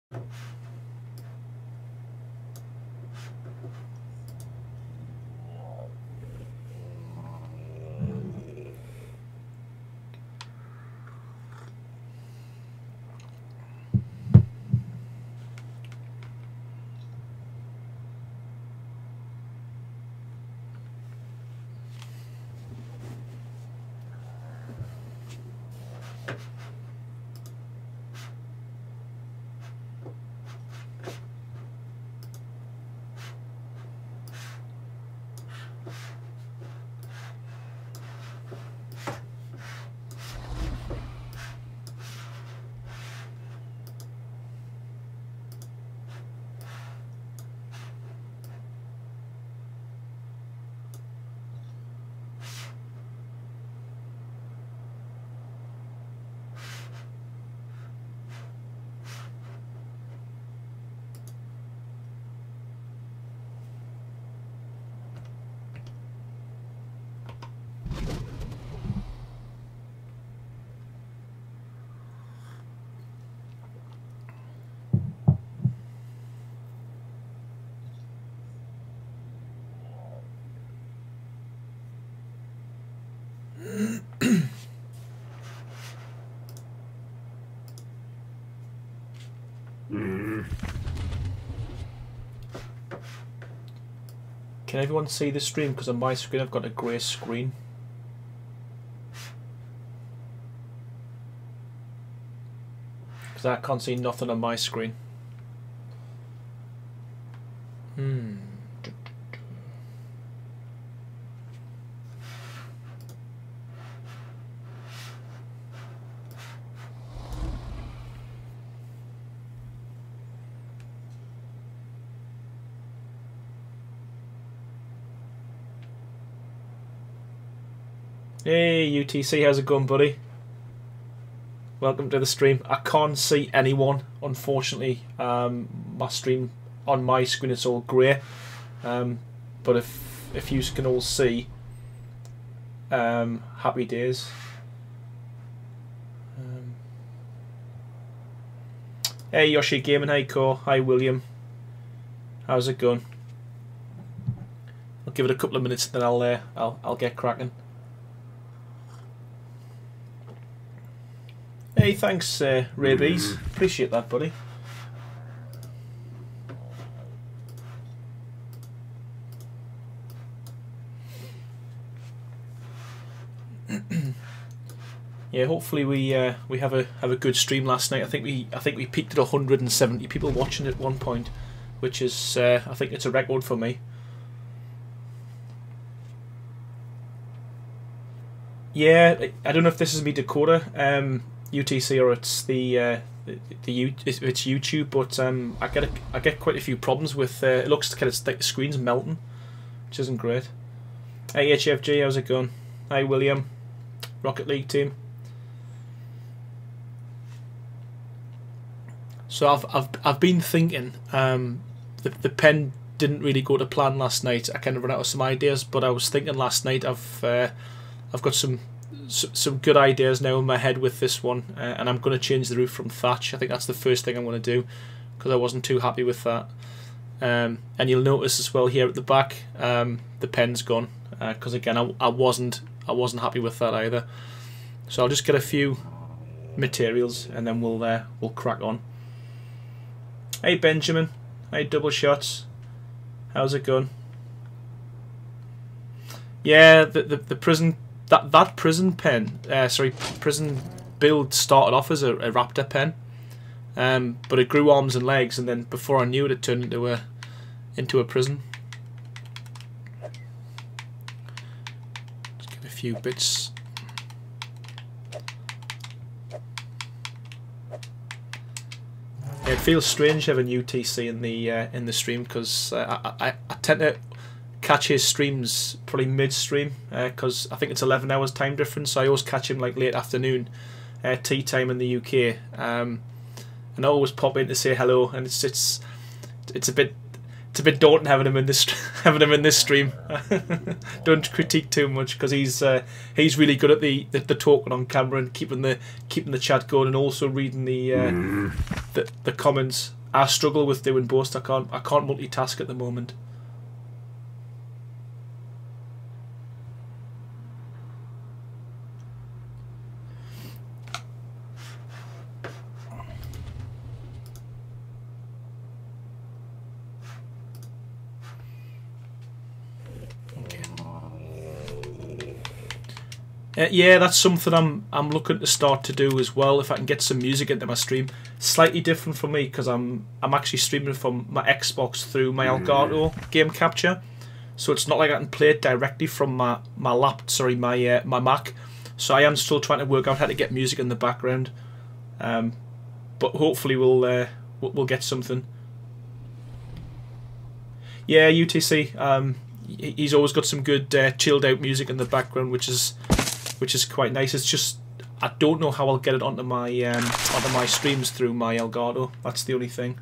Can everyone see the stream? Because on my screen I've got a grey screen. Because I can't see nothing on my screen. Hey UTC, how's it going, buddy? Welcome to the stream. I can't see anyone, unfortunately. My stream on my screen it's all grey, but if you can all see, happy days. Hey Yoshi Gaming, hi Core, hi William. How's it going? I'll give it a couple of minutes, then I'll get cracking. Hey, thanks, Rabies. Appreciate that, buddy. Yeah, hopefully we have a good stream last night. I think we peaked at 170 people watching at one point, which is I think it's a record for me. Yeah, I don't know if this is me Dakota. UTC or it's it's YouTube, but I get quite a few problems with it looks kind of like the screen's melting, which isn't great. Hey HFG, how's it going? Hi William, Rocket League team. So I've been thinking the pen didn't really go to plan last night. I kind of ran out of some ideas, but I was thinking last night I've got some good ideas now in my head with this one, and I'm going to change the roof from thatch. I think that's the first thing I'm going to do because I wasn't too happy with that. And you'll notice as well here at the back, the pen's gone because again I wasn't happy with that either. So I'll just get a few materials and then we'll crack on. Hey Benjamin, hey Double Shots, how's it going? Yeah, the prison. That prison pen, prison build started off as a raptor pen, but it grew arms and legs, and then before I knew it, it turned into a prison. Just get a few bits. It feels strange having UTC in the stream because I tend to catch his streams probably mid-stream because I think it's 11 hours time difference, so I always catch him like late afternoon tea time in the UK, and I always pop in to say hello, and it's a bit daunting having him in this stream. Don't critique too much because he's really good at the talking on camera and keeping the chat going, and also reading the comments. I struggle with doing both. I can't multitask at the moment. Yeah, that's something I'm looking to start to do as well. If I can get some music into my stream, slightly different for me because I'm actually streaming from my Xbox through my Elgato game capture, so it's not like I can play it directly from my my Mac. So I am still trying to work out how to get music in the background, but hopefully we'll get something. Yeah, UTC. He's always got some good chilled out music in the background, which is quite nice. It's just I don't know how I'll get it onto my streams through my Elgato. That's the only thing.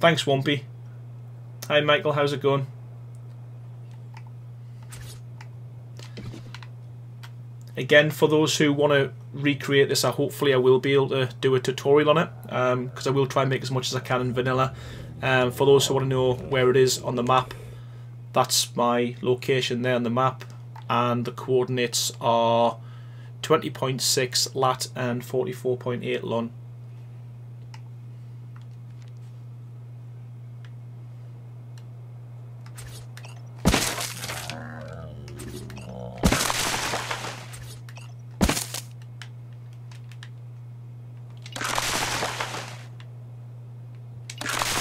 Thanks, Wumpy. Hi, Michael. How's it going? Again, for those who want to recreate this, hopefully I will be able to do a tutorial on it, because I will try and make as much as I can in vanilla. For those who want to know where it is on the map, that's my location there on the map, and the coordinates are 20.6 lat and 44.8 lon.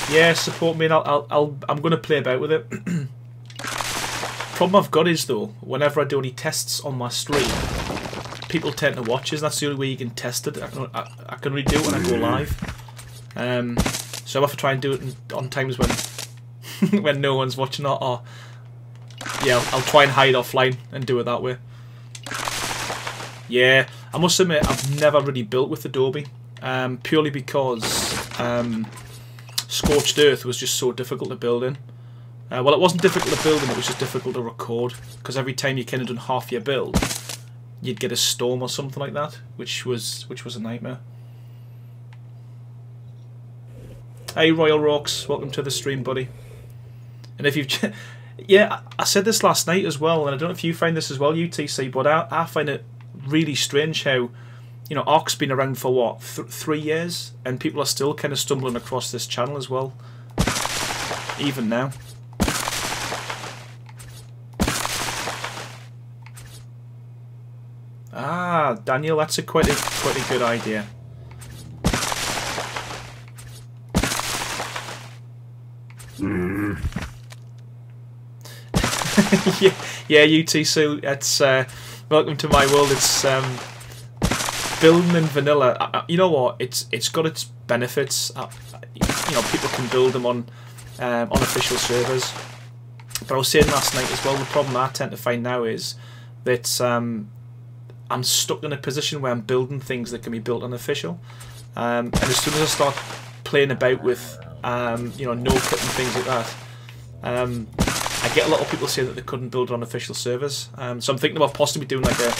Yeah, support me, and I'm going to play about with it. Problem I've got is though, whenever I do any tests on my stream, people tend to watch us. That's the only way you can test it. I can only do it when I go live. So I have to try and do it on times when when no one's watching it, or yeah, I'll try and hide offline and do it that way. Yeah, I must admit I've never really built with Adobe, purely because Scorched Earth was just so difficult to build in. Well, it wasn't difficult to build in, it was just difficult to record, because every time you kind of done half your build, you'd get a storm or something like that, which was a nightmare. Hey Royal Rocks, welcome to the stream, buddy. And if you've yeah, I said this last night as well, and I don't know if you find this as well, UTC, but I find it really strange how, you know, Ark's been around for what, 3 years, and people are still kind of stumbling across this channel as well, even now. Ah, Daniel, that's quite a good idea. yeah, UTC, it's welcome to my world. It's building in vanilla. You know what? It's got its benefits. You know, people can build them on official servers. But I was saying last night as well, the problem I tend to find now is that I'm stuck in a position where I'm building things that can be built unofficial, and as soon as I start playing about with you know, no-code and things like that, I get a lot of people saying that they couldn't build on official servers. So I'm thinking about possibly doing like a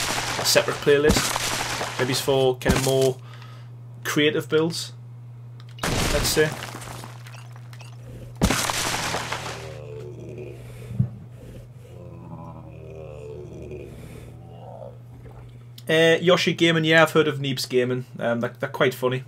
separate playlist, maybe it's for kind of more creative builds, let's say. Yoshi Gaming, yeah, I've heard of Neebs Gaming. They're quite funny.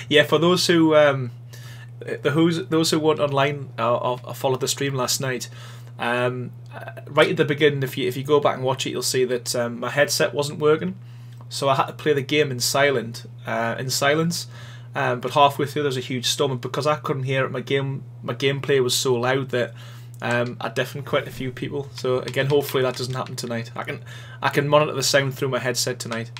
yeah. For those who those who weren't online or followed the stream last night. Right at the beginning, if you go back and watch it, you'll see that my headset wasn't working, so I had to play the game in silence. But halfway through, there was a huge storm, and because I couldn't hear it, my gameplay was so loud that I deafened quite a few people. So again, hopefully that doesn't happen tonight. I can monitor the sound through my headset tonight.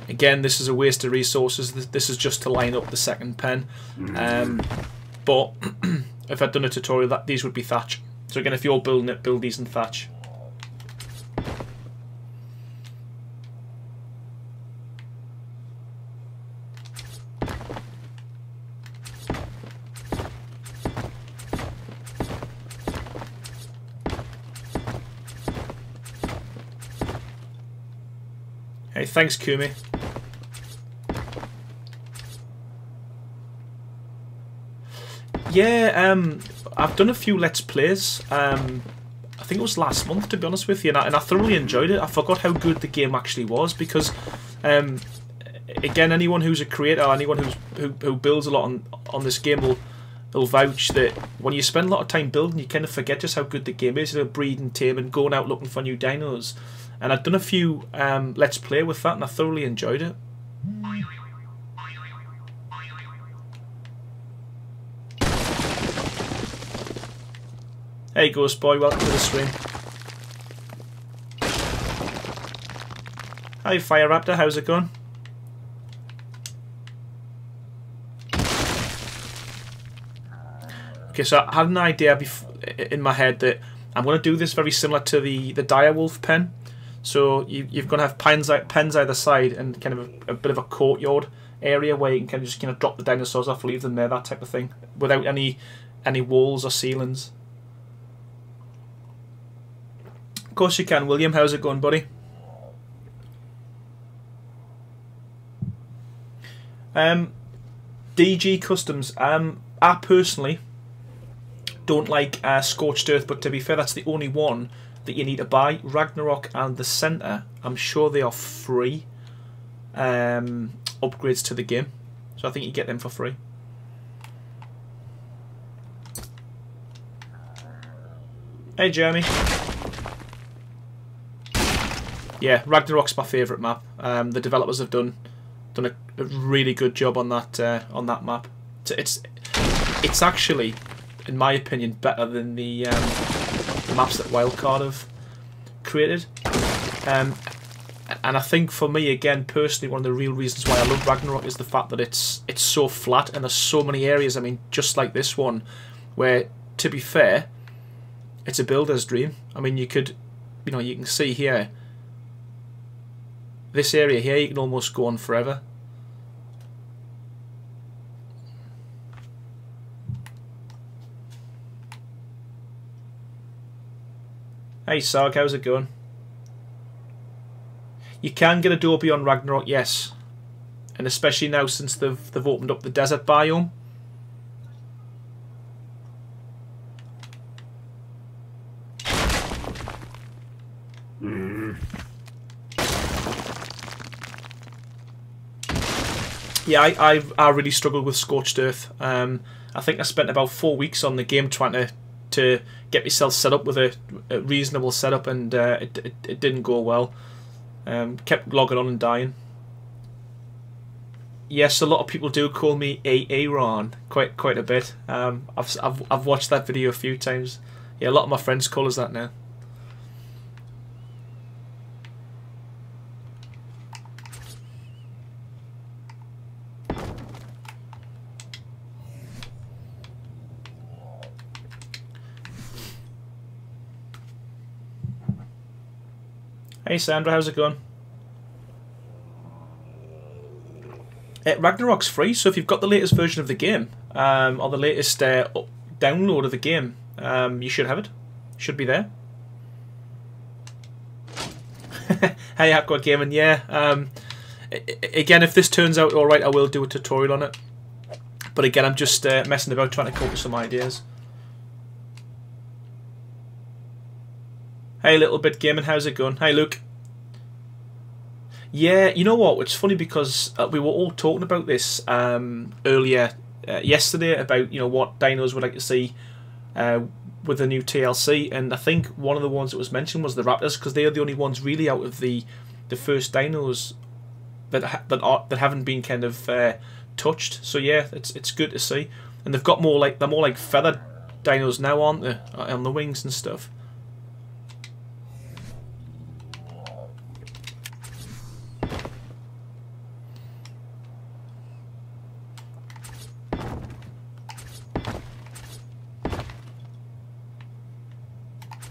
Again, this is a waste of resources. This is just to line up the second pen. But if I'd done a tutorial, these would be thatch. So again, if you're building it, build these in thatch. Hey, thanks, Kumi. Yeah, I've done a few Let's Plays. I think it was last month, to be honest with you, and I thoroughly enjoyed it. I forgot how good the game actually was because, again, anyone who's a creator, anyone who builds a lot on this game will vouch that when you spend a lot of time building, you kind of forget just how good the game is. You know, breeding, taming, going out looking for new dinos. And I've done a few Let's Play with that, and I thoroughly enjoyed it. Hey Ghost Boy, welcome to the stream. Hi Fire Raptor, how's it going? Okay, so I had an idea in my head that I'm going to do this very similar to the direwolf pen. So you're going to have pens either side and kind of a bit of a courtyard area where you can kind of just drop the dinosaurs off, leave them there, that type of thing, without any walls or ceilings. Of course you can, William. How's it going, buddy? DG Customs. I personally don't like Scorched Earth, but to be fair, that's the only one that you need to buy. Ragnarok and the Centre, I'm sure they are free upgrades to the game, so I think you get them for free. Hey Jeremy. Yeah, Ragnarok's my favourite map. The developers have done a really good job on that map. It's actually, in my opinion, better than the maps that Wildcard have created. And I think for me, again, personally, one of the real reasons why I love Ragnarok is the fact that it's so flat and there's so many areas. I mean, just like this one, where, to be fair, it's a builder's dream. I mean, you can see here. This area here, you can almost go on forever. Hey Sarg, how's it going? You can get Adobe on Ragnarok, yes. And especially now since they've opened up the desert biome. Yeah, I really struggled with Scorched Earth. I think I spent about 4 weeks on the game trying to get myself set up with a reasonable setup, and it didn't go well. Kept logging on and dying. Yes, a lot of people do call me Aaron quite a bit. I've watched that video a few times. Yeah, a lot of my friends call us that now. Hey Sandra, how's it going? Ragnarok's free, so if you've got the latest version of the game, or the latest download of the game, you should have it. Should be there. Hey Aqua Gaming, yeah. Again, if this turns out alright, I will do a tutorial on it. But again, I'm just messing about trying to come up with some ideas. Hey Little Bit Gaming, how's it going? Hi Luke. Yeah, you know what? It's funny because we were all talking about this earlier yesterday about what dinos we'd like to see with the new TLC, and I think one of the ones that was mentioned was the Raptors, because they are the only ones really out of the first dinos that haven't been kind of touched. So yeah, it's good to see, and they've got they're more like feathered dinos now, aren't they, on the wings and stuff.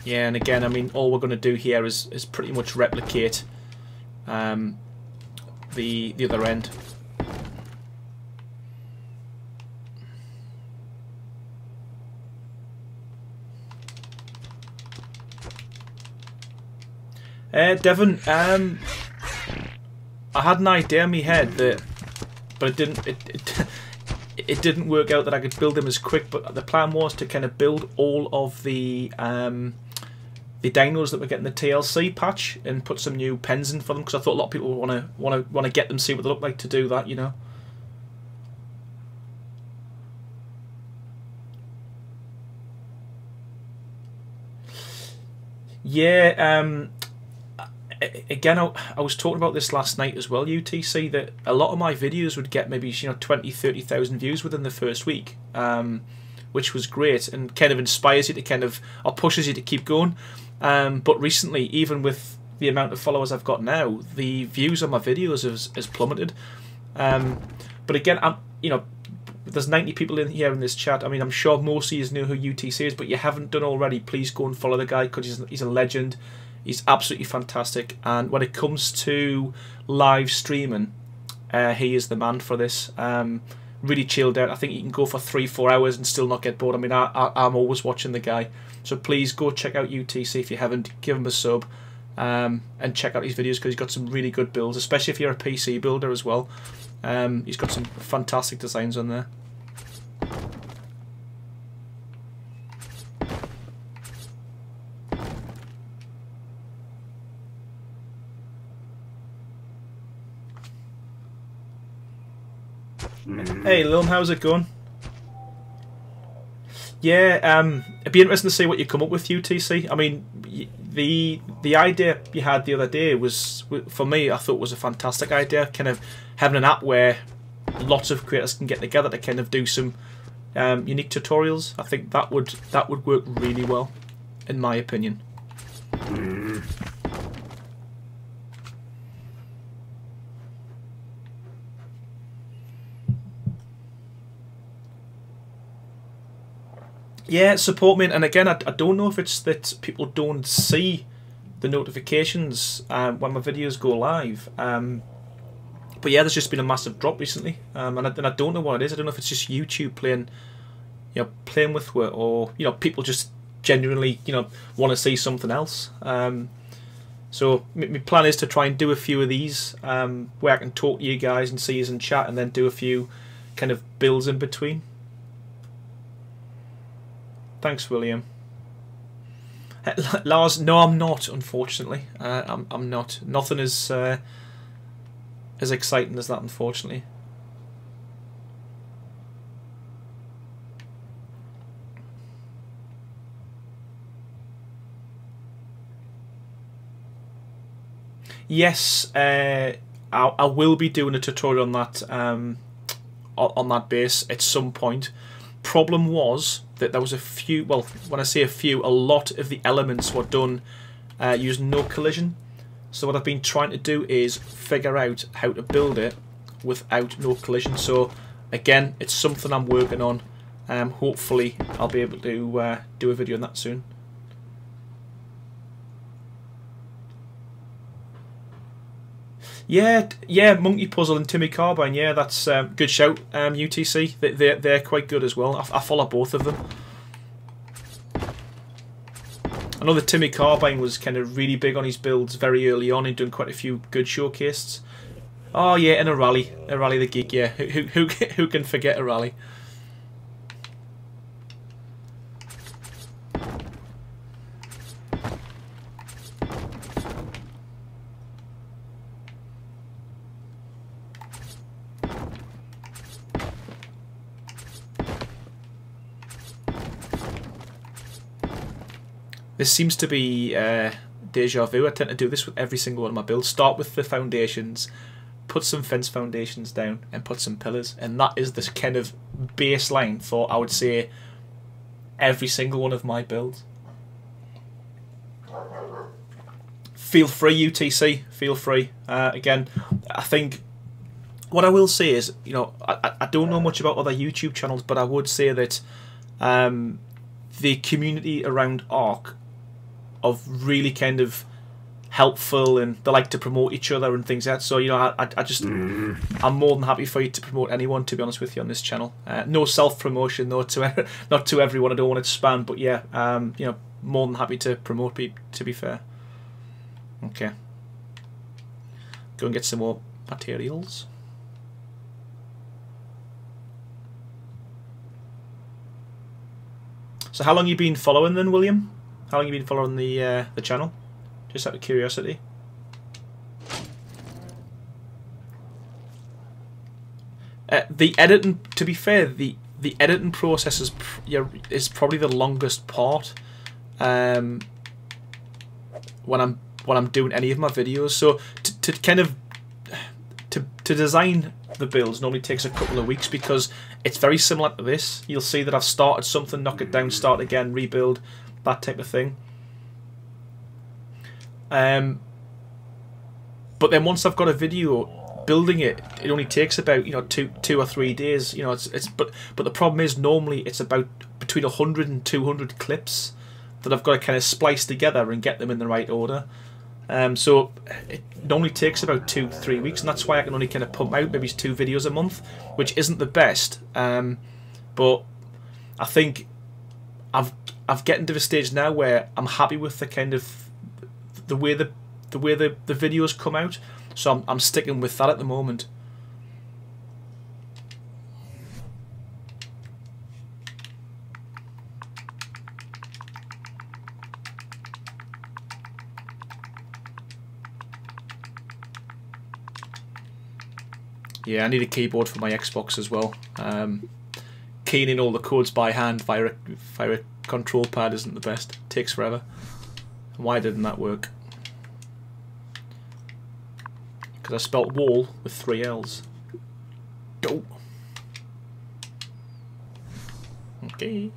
Yeah, and again, I mean, all we're going to do here is pretty much replicate the other end. Devon, I had an idea in my head that, but it didn't. It didn't work out that I could build them as quick. But the plan was to kind of build all of the dinos that were getting the TLC patch and put some new pens in for them, because I thought a lot of people would want to get them, see what they look like to do that, you know. Yeah, again, I was talking about this last night as well, UTC, that a lot of my videos would get maybe 20,000-30,000 views within the first week, which was great and kind of inspires you to kind of, or pushes you to keep going. But recently, even with the amount of followers I've got now, the views on my videos has plummeted. But again, there's 90 people in here in this chat. I mean, I'm sure most of you know who UTC is, but you haven't done already, please go and follow the guy, because he's a legend. He's absolutely fantastic, and when it comes to live streaming, he is the man for this. Really chilled out. I think you can go for 3-4 hours and still not get bored. I mean, I'm always watching the guy, so please go check out UTC if you haven't. Give him a sub, and check out his videos, because he's got some really good builds, especially if you're a PC builder as well. He's got some fantastic designs on there. Hey Lilm, how's it going? Yeah, it'd be interesting to see what you come up with, UTC. I mean, the idea you had the other day was, for me, I thought was a fantastic idea. Kind of having an app where lots of creators can get together to kind of do some unique tutorials. I think that would work really well, in my opinion. Yeah, support me, and again, I don't know if it's that people don't see the notifications when my videos go live. But yeah, there's just been a massive drop recently, and I don't know what it is. I don't know if it's just YouTube playing with it, or people just genuinely want to see something else. So my plan is to try and do a few of these where I can talk to you guys and see you in chat, and then do a few kind of builds in between. Thanks, William. Lars, no, I'm not. Unfortunately, I'm not. Nothing is as exciting as that, unfortunately. Yes, I will be doing a tutorial on that base at some point. Problem was that there was a few, well, when I say a few, a lot of the elements were done using no collision. So what I've been trying to do is figure out how to build it without no collision. So again, it's something I'm working on. Hopefully I'll be able to do a video on that soon. Yeah, Monkey Puzzle and Timmy Carbine. Yeah, that's good shout. UTC, they're quite good as well. I follow both of them. I know that Timmy Carbine was kind of really big on his builds very early on and doing quite a few good showcases. Oh yeah, and a rally the geek. Yeah, who can forget a rally? This seems to be deja vu. I tend to do this with every single one of my builds. Start with the foundations, put some fence foundations down, and put some pillars. And that is this kind of baseline for, I would say, every single one of my builds. Feel free, UTC. Feel free. Again, I think what I will say is, I don't know much about other YouTube channels, but I would say that the community around Ark of really kind of helpful, and they like to promote each other and things like that. So I just I'm more than happy for you to promote anyone, to be honest with you, on this channel. No self promotion, not to everyone. I don't want it to spam, but yeah, more than happy to promote people, to be fair. Okay, go and get some more materials. So how long you been following then, William? How long you been following the channel? Just out of curiosity. The editing, to be fair, the editing process is probably the longest part when I'm doing any of my videos. So to kind of to design the builds normally takes a couple of weeks because it's very similar to this. You'll see that I've started something, knock it down, start again, rebuild, that type of thing. But then once I've got a video, building it only takes about, you know, two or 3 days. You know, but the problem is normally it's about between 100 and 200 clips that I've got to kind of splice together and get them in the right order. So it normally takes about 2-3 weeks, and that's why I can only kind of pump out maybe 2 videos a month, which isn't the best. But I think I've getting to the stage now where I'm happy with the kind of the way the videos come out. So I'm sticking with that at the moment. Yeah, I need a keyboard for my Xbox as well. Keying in all the codes by hand via a control pad isn't the best. It takes forever. Why didn't that work? Because I spelt wall with 3 L's. Go. Okay.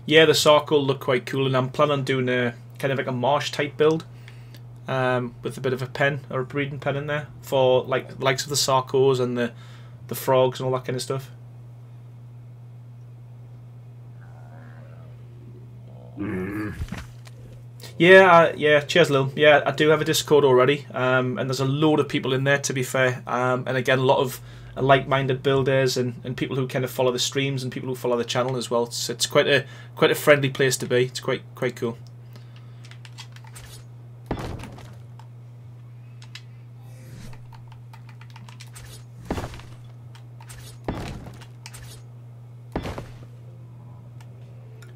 Yeah, the circle look quite cool, and I'm planning on doing a kind of like a marsh type build with a bit of a pen or a breeding pen in there for like the likes of the sarcos and the frogs and all that kind of stuff. Yeah, yeah. Cheers, Lil. Yeah, I do have a Discord already, and there's a load of people in there, to be fair. And again, a lot of like-minded builders and people who kind of follow the streams and people who follow the channel as well. It's quite a friendly place to be. It's quite cool.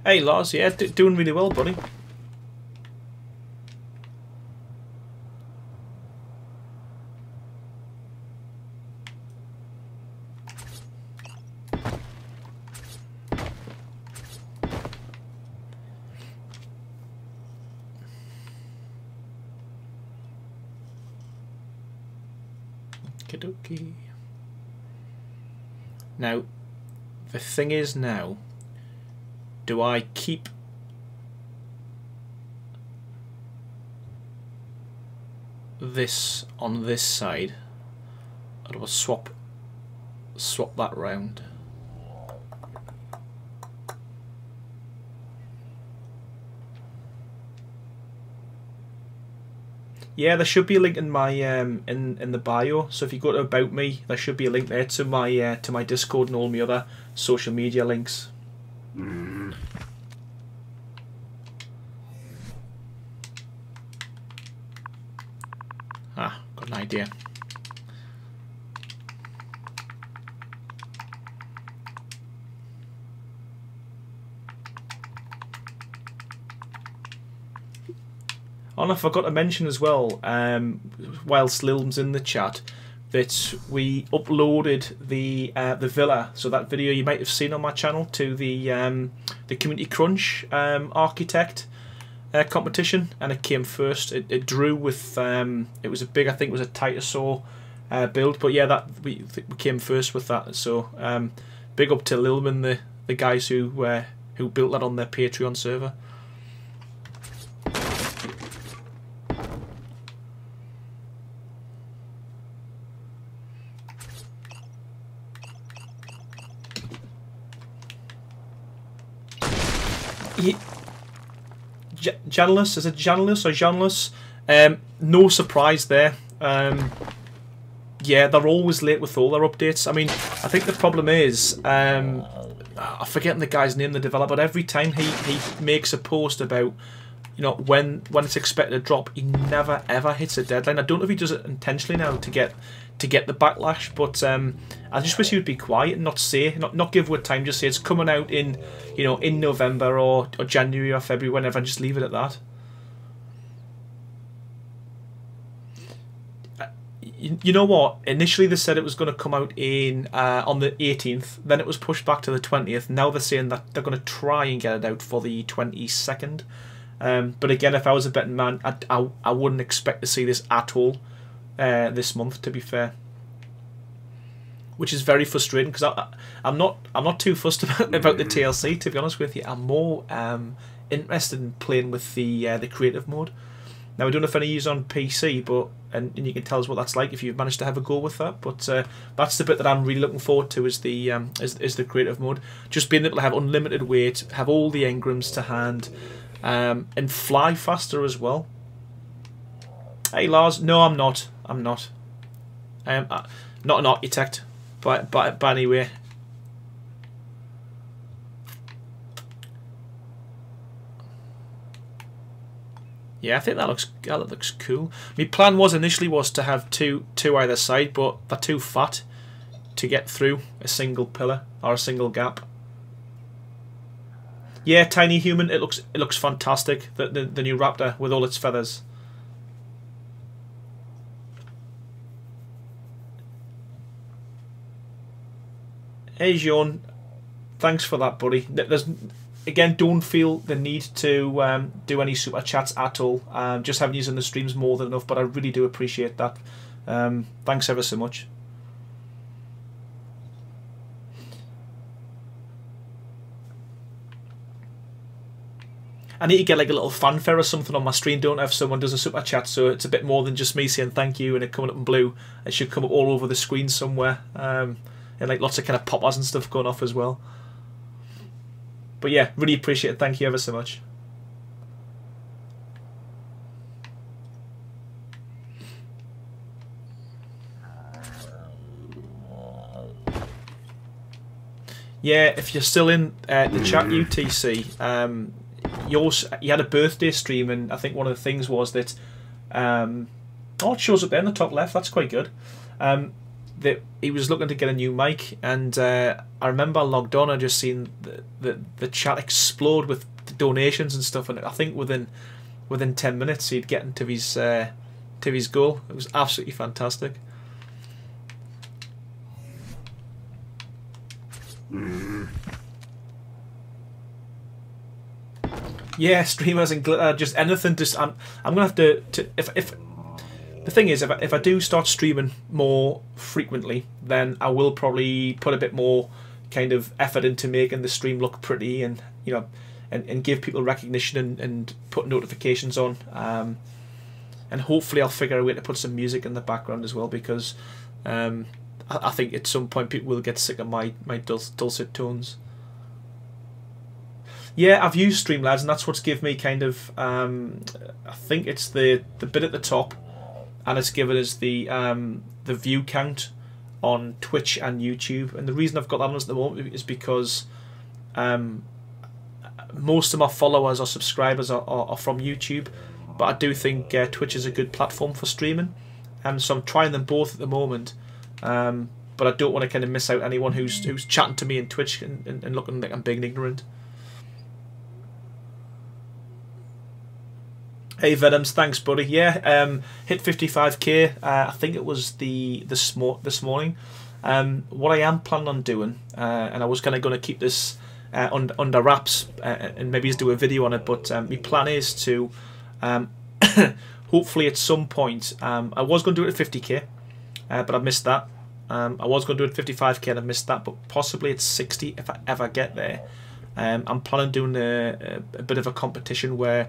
Hey, Lars. Yeah, doing really well, buddy. Okie. Now, the thing is now, do I keep this on this side, or do I swap that round? Yeah, there should be a link in my in the bio. So if you go to About Me, there should be a link there to my Discord and all my other social media links. Ah, got an idea. Oh, and I forgot to mention as well, whilst Lilm's in the chat, that we uploaded the villa. So that video you might have seen on my channel to the Community Crunch architect competition, and it came first. It drew with it was a big, I think it was a Titasaur build, but yeah, that we came first with that. So big up to Lilm and the guys who built that on their Patreon server. Janelus, is it Janelus or Janelus? No surprise there. Yeah, they're always late with all their updates. I mean, I think the problem is, I'm forgetting the guy's name, the developer, but every time he makes a post about, you know, when it's expected to drop, he never ever hits a deadline. I don't know if he does it intentionally now to get the backlash, but I just wish he would be quiet and not give word time, just say it's coming out in, you know, in November or January or February, whenever, and just leave it at that. You know what? Initially they said it was going to come out in on the 18th. Then it was pushed back to the 20th. Now they're saying that they're going to try and get it out for the 22nd. But again, if I was a betting man, I wouldn't expect to see this at all this month, to be fair. Which is very frustrating, because I'm not too fussed about the TLC, to be honest with you. I'm more interested in playing with the creative mode. Now, I don't know if any use on PC, but and you can tell us what that's like if you've managed to have a go with that. But that's the bit that I'm really looking forward to, is the creative mode. Just being able to have unlimited weight, have all the engrams to hand, and fly faster as well. Hey Lars, no, I'm not. I'm not. Not an architect, but anyway. Yeah, I think that looks cool. My plan initially was to have two either side, but they're too fat to get through a single pillar or a single gap. Yeah, tiny human. It looks fantastic. The new Raptor with all its feathers. Hey Jean, thanks for that, buddy. Again, don't feel the need to do any super chats at all. Just having you in the streams more than enough, but I really do appreciate that. Thanks ever so much. I need to get like a little fanfare or something on my stream, don't I, if someone does a super chat, so it's a bit more than just me saying thank you and it coming up in blue. It should come up all over the screen somewhere. And like lots of kind of poppers and stuff going off as well. But yeah, really appreciate it. Thank you ever so much. Yeah, if you're still in the chat, UTC, you had a birthday stream, and I think one of the things was that it shows up there in the top left. That's quite good. That he was looking to get a new mic, and I remember I logged on and just seen the chat explode with the donations and stuff, and I think within 10 minutes he'd get to his goal. It was absolutely fantastic. Yeah, streamers and glitter, just anything. Just I'm gonna have to if the thing is, if I do start streaming more frequently, then I will probably put a bit more kind of effort into making the stream look pretty, and you know, and give people recognition and put notifications on. And hopefully I'll figure a way to put some music in the background as well, because I think at some point people will get sick of my dulcet tones. Yeah, I've used Streamlabs, and that's what's given me kind of I think it's the bit at the top, and it's given us the view count on Twitch and YouTube. And the reason I've got that on at the moment is because most of my followers or subscribers are from YouTube, but I do think Twitch is a good platform for streaming, so I'm trying them both at the moment. But I don't want to kind of miss out anyone who's chatting to me in Twitch and looking like I'm being ignorant. Hey Venoms, thanks buddy. Yeah, hit 55k. I think it was this morning. What I am planning on doing, and I was kind of going to keep this under wraps and maybe just do a video on it, but my plan is to hopefully at some point, I was going to do it at 50k, but I missed that. I was going to do it at 55k and I missed that, but possibly it's 60 if I ever get there. I'm planning on doing a bit of a competition where,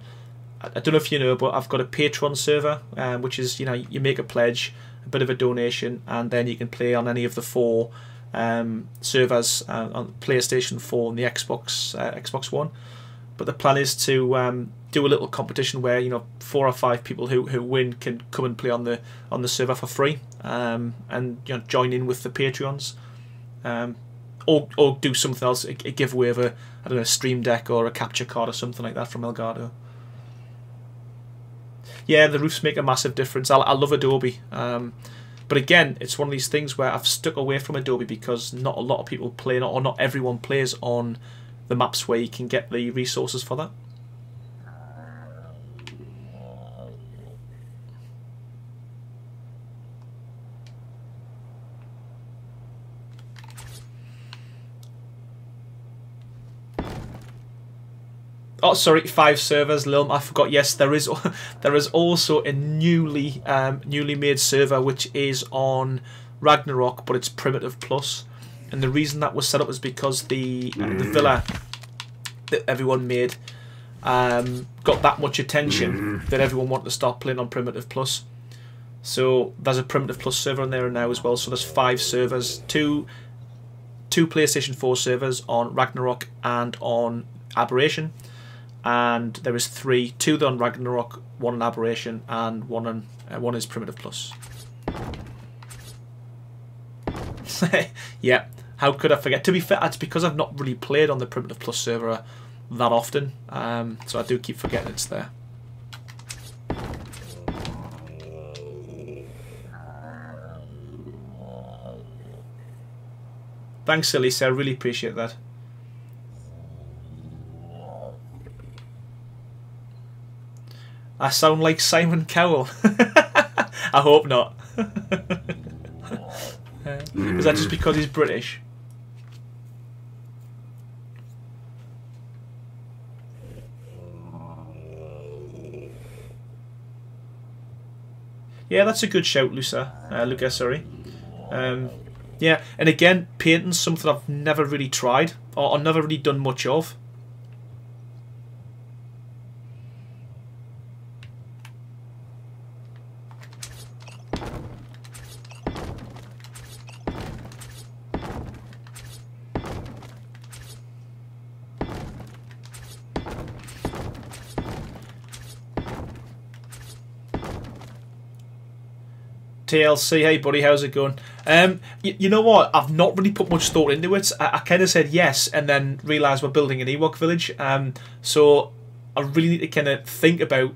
I don't know if you know, but I've got a Patreon server, which is, you know, you make a pledge, a bit of a donation, and then you can play on any of the 4 servers on PlayStation 4 and the Xbox One. but the plan is to do a little competition where 4 or 5 people who win can come and play on the server for free, and join in with the Patreons, or do something else, a giveaway of a Stream Deck or a capture card or something like that from Elgato. Yeah, the roofs make a massive difference. I love Adobe, but again, it's one of these things where I've stuck away from Adobe because not a lot of people play, or not everyone plays on the maps where you can get the resources for that. Oh, sorry, 5 servers, Lil. I forgot. Yes, there is. There is also a newly made server which is on Ragnarok, but it's Primitive Plus. And the reason that was set up is because the villa that everyone made got that much attention that everyone wanted to start playing on Primitive Plus. So there's a Primitive Plus server on there now as well. So there's 5 servers, two PlayStation 4 servers on Ragnarok and on Aberration. And there is 2 on Ragnarok, 1 on Aberration, and 1 is Primitive Plus. Yeah, how could I forget? To be fair, it's because I've not really played on the Primitive Plus server that often, so I do keep forgetting it's there. Thanks, Elisa. I really appreciate that. I sound like Simon Cowell. I hope not. Is that just because he's British? Yeah, that's a good shout, Luca, sorry. Yeah, and again, painting's something I've never really tried, or never really done much of. TLC, hey buddy, how's it going? You know what? I've not really put much thought into it. I kind of said yes, and then realised we're building an Ewok village. So I really need to kind of think about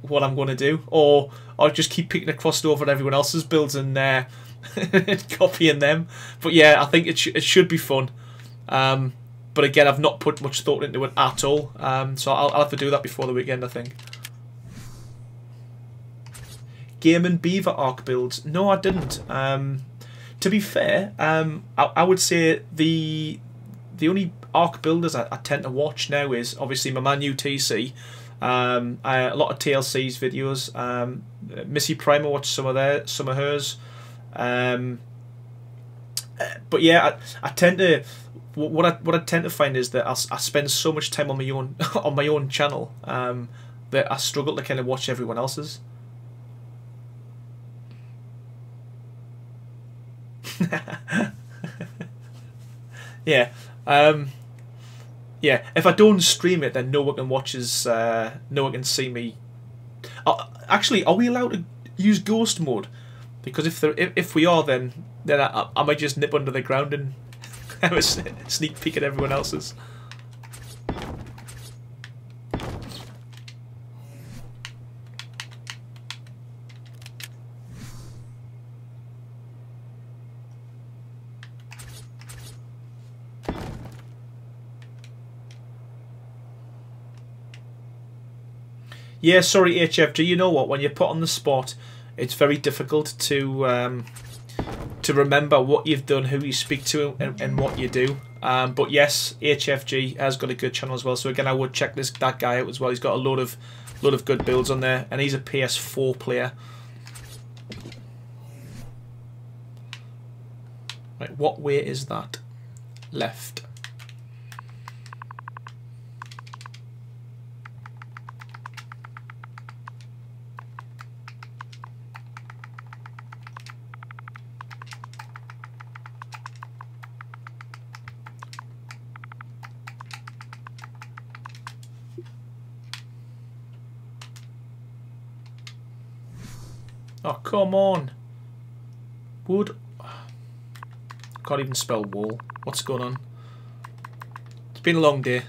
what I'm going to do, or I'll just keep picking across over everyone else's builds and copying them. But yeah, I think it should be fun. But again, I've not put much thought into it at all. So I'll have to do that before the weekend, I think. Game and Beaver arc builds? No, I didn't. To be fair, I would say the only arc builders I tend to watch now is obviously my man UTC. A lot of TLC's videos. Missy Prime, I watch some of hers. But yeah, I tend to what I tend to find is that I spend so much time on my own on my own channel that I struggle to kind of watch everyone else's. Yeah, yeah. If I don't stream it, then no one can watches. No one can see me. Actually, are we allowed to use ghost mode? Because if we are, then I might just nip under the ground and have a sneak peek at everyone else's. Yeah, sorry, HFG. You know what? When you're put on the spot, it's very difficult to remember what you've done, who you speak to, and what you do. But yes, HFG has got a good channel as well. So again, I would check that guy out as well. He's got a load of good builds on there, and he's a PS4 player. Right, what way is that? Left. Oh, come on. Wood. Can't even spell wall. What's going on? It's been a long day.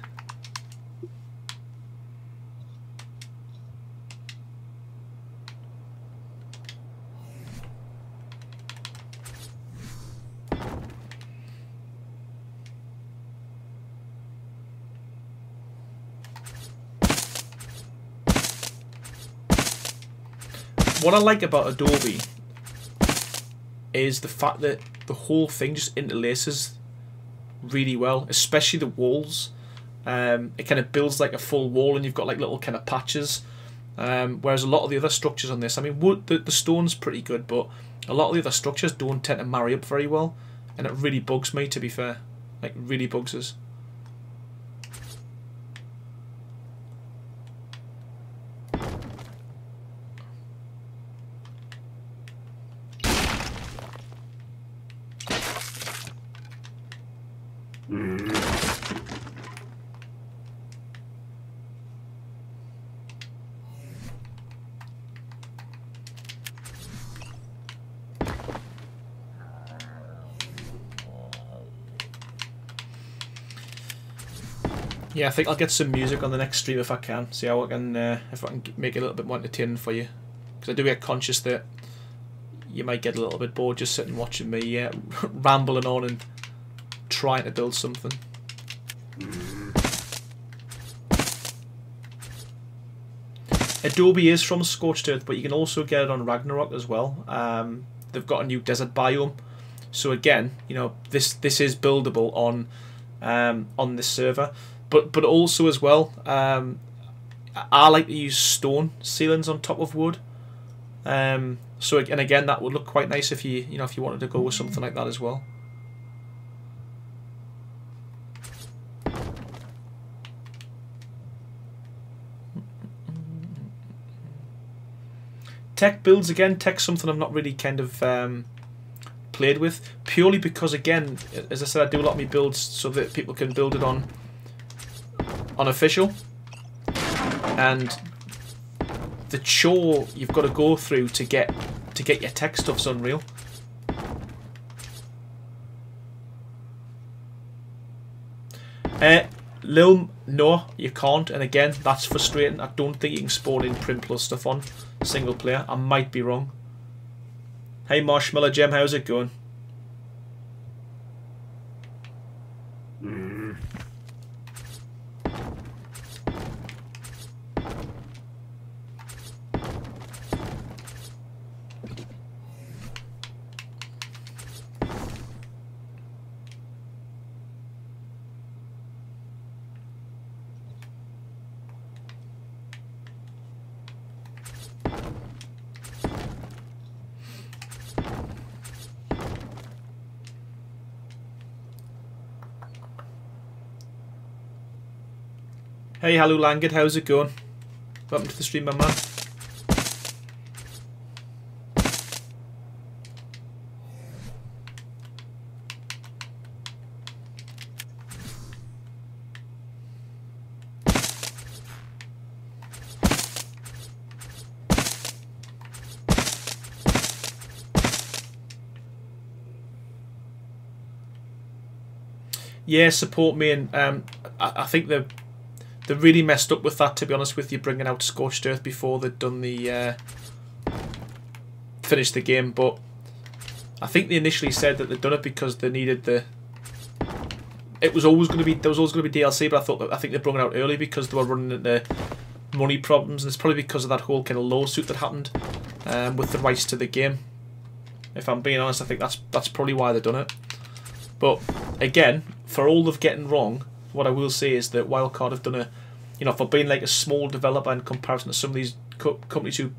What I like about Adobe is the fact that the whole thing just interlaces really well, especially the walls. It kind of builds like a full wall, and you've got like little kind of patches. Whereas a lot of the other structures on this, I mean, wood, the stone's pretty good, but a lot of the other structures don't tend to marry up very well, and it really bugs me, to be fair. Like, really bugs us. Yeah, I think I'll get some music on the next stream if I can. See how I can, if I can make it a little bit more entertaining for you. Because I do get conscious that you might get a little bit bored just sitting watching me rambling on and trying to build something. Adobe is from Scorched Earth, but you can also get it on Ragnarok as well. They've got a new desert biome, so again, you know, this is buildable on this server. But also as well, I like to use stone ceilings on top of wood. So and again, that would look quite nice if you if you wanted to go with something like that as well. Tech builds again. Tech's something I've not really kind of played with, purely because again, as I said, I do a lot of my builds so that people can build it on official, and the chore you've got to go through to get your tech stuff's unreal. Lil, no, you can't, and again, that's frustrating. I don't think you can spawn in Print Plus stuff on single player. I might be wrong. Hey Marshmallow Gem, how's it going? Hey, hello Langard, how's it going? Welcome to the stream, my man. Yeah, support me, and I think they really messed up with that, to be honest with you, bringing out Scorched Earth before they'd done the finished the game. But I think they initially said that they'd done it because they needed the. It was always going to be DLC, but I think they brought it out early because they were running into money problems, and it's probably because of that whole kind of lawsuit that happened with the rights to the game. If I'm being honest, I think that's probably why they've done it. But again, for all of getting wrong, what I will say is that Wildcard have done for being like a small developer in comparison to some of these companies who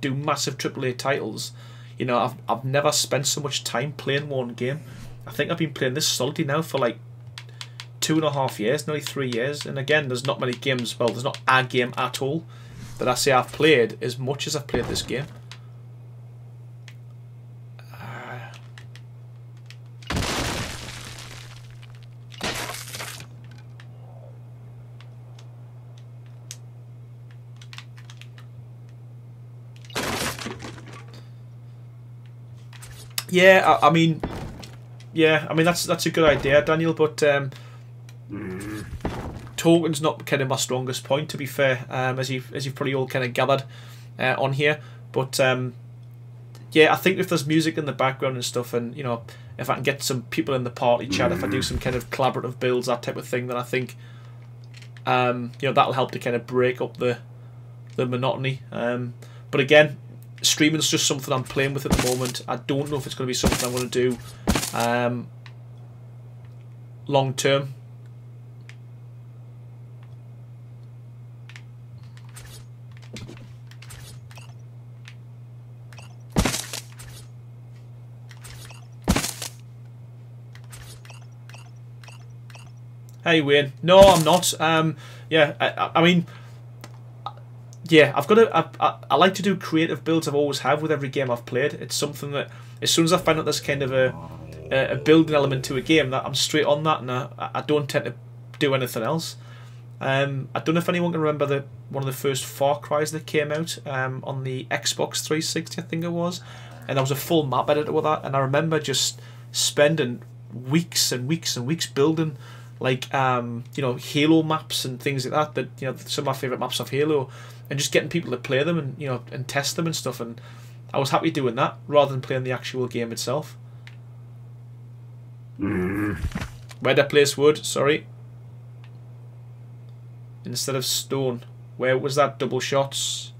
do massive AAA titles. I've never spent so much time playing one game. I think I've been playing this solidly now for like 2.5 years, nearly 3 years. And again, there's not many games. Well, there's not a game at all that I say I've played as much as I've played this game. Yeah, I mean, yeah, I mean that's a good idea, Daniel. But tokens not kind of my strongest point, to be fair. As you've probably all kind of gathered on here. But yeah, I think if there's music in the background and stuff, and you know, if I can get some people in the party chat, if I do some kind of collaborative builds, that type of thing, then I think you know, that'll help to kind of break up the monotony. But again, streaming's just something I'm playing with at the moment. I don't know if it's going to be something I'm going to do long term. Hey Wayne, no, I'm not. Yeah, I mean, yeah, I've got to. I like to do creative builds. I've always have with every game I've played. It's something that as soon as I find out there's kind of a building element to a game, that I'm straight on that, and I don't tend to do anything else. I don't know if anyone can remember one of the first Far Cry's that came out on the Xbox 360, I think it was, and there was a full map editor with that, and I remember just spending weeks and weeks and weeks building, like you know, Halo maps and things like that. That, you know, some of my favourite maps of Halo, and just getting people to play them and, you know, and test them and stuff. And I was happy doing that rather than playing the actual game itself. Where'd I place wood? Sorry. Instead of stone. Where was that? Double shots.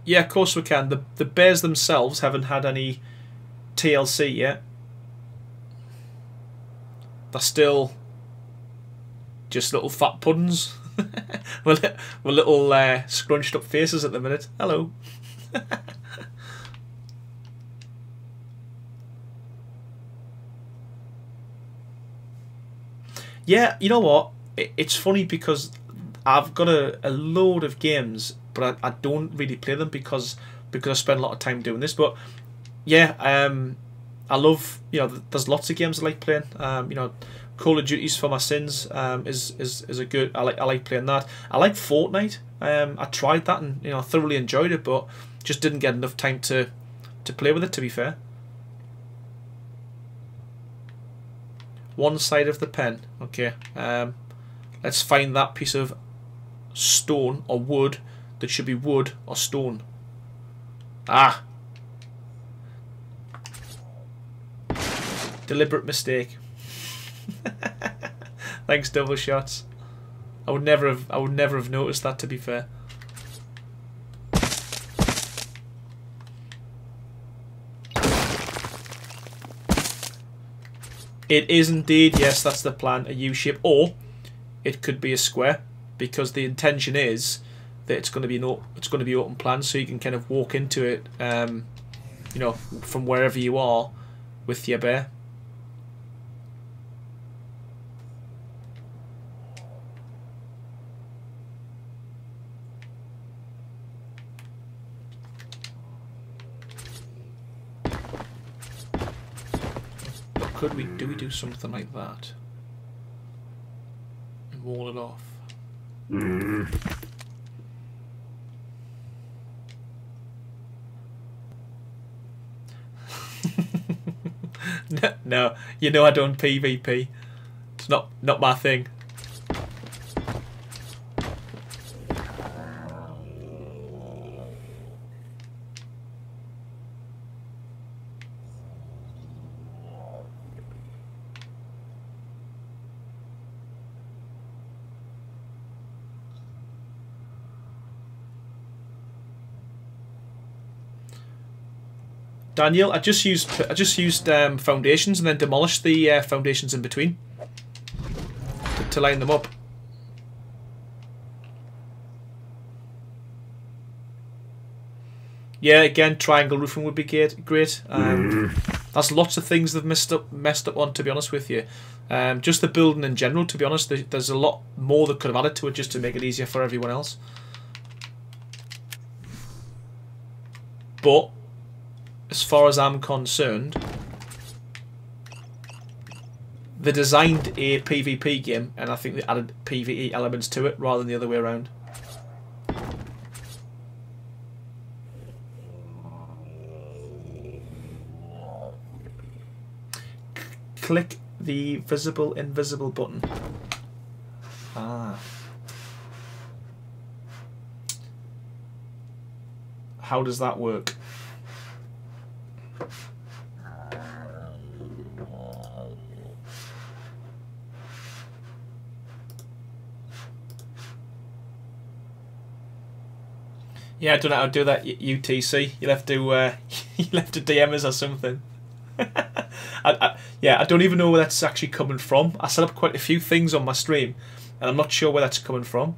Yeah, of course we can. The bears themselves haven't had any TLC yet. They're still just little fat puddings with little scrunched up faces at the minute. Hello. Yeah, you know what? It's funny because I've got a load of games, but I don't really play them because I spend a lot of time doing this. But yeah, I love, you know, there's lots of games I like playing. You know, Call of Duty's for my sins is a good. I like playing that. I like Fortnite. I tried that and, you know, thoroughly enjoyed it, but just didn't get enough time to play with it, to be fair. One side of the pen. Okay. Let's find that piece of stone or wood that should be wood or stone. Ah. Deliberate mistake. Thanks, double shots. I would never have noticed that, to be fair. It is indeed, yes, that's the plan, a U-shape, or it could be a square, because the intention is that it's going to be open plan, so you can kind of walk into it, you know, from wherever you are with your bear. Could we do something like that and wall it off? No, you know I don't PvP. It's not my thing. Daniel, I just used foundations and then demolished the foundations in between to line them up. Yeah, again, triangle roofing would be great. That's lots of things they've messed up on, to be honest with you. Just the building in general, to be honest, there's a lot more that could have added to it just to make it easier for everyone else. But as far as I'm concerned, they designed a PvP game, and I think they added PvE elements to it rather than the other way around. Click the visible invisible button. Ah. How does that work? Yeah, I don't know how to do that. UTC. You'll have to you'll have to DM us or something. Yeah, I don't even know where that's actually coming from. I set up quite a few things on my stream, and I'm not sure where that's coming from.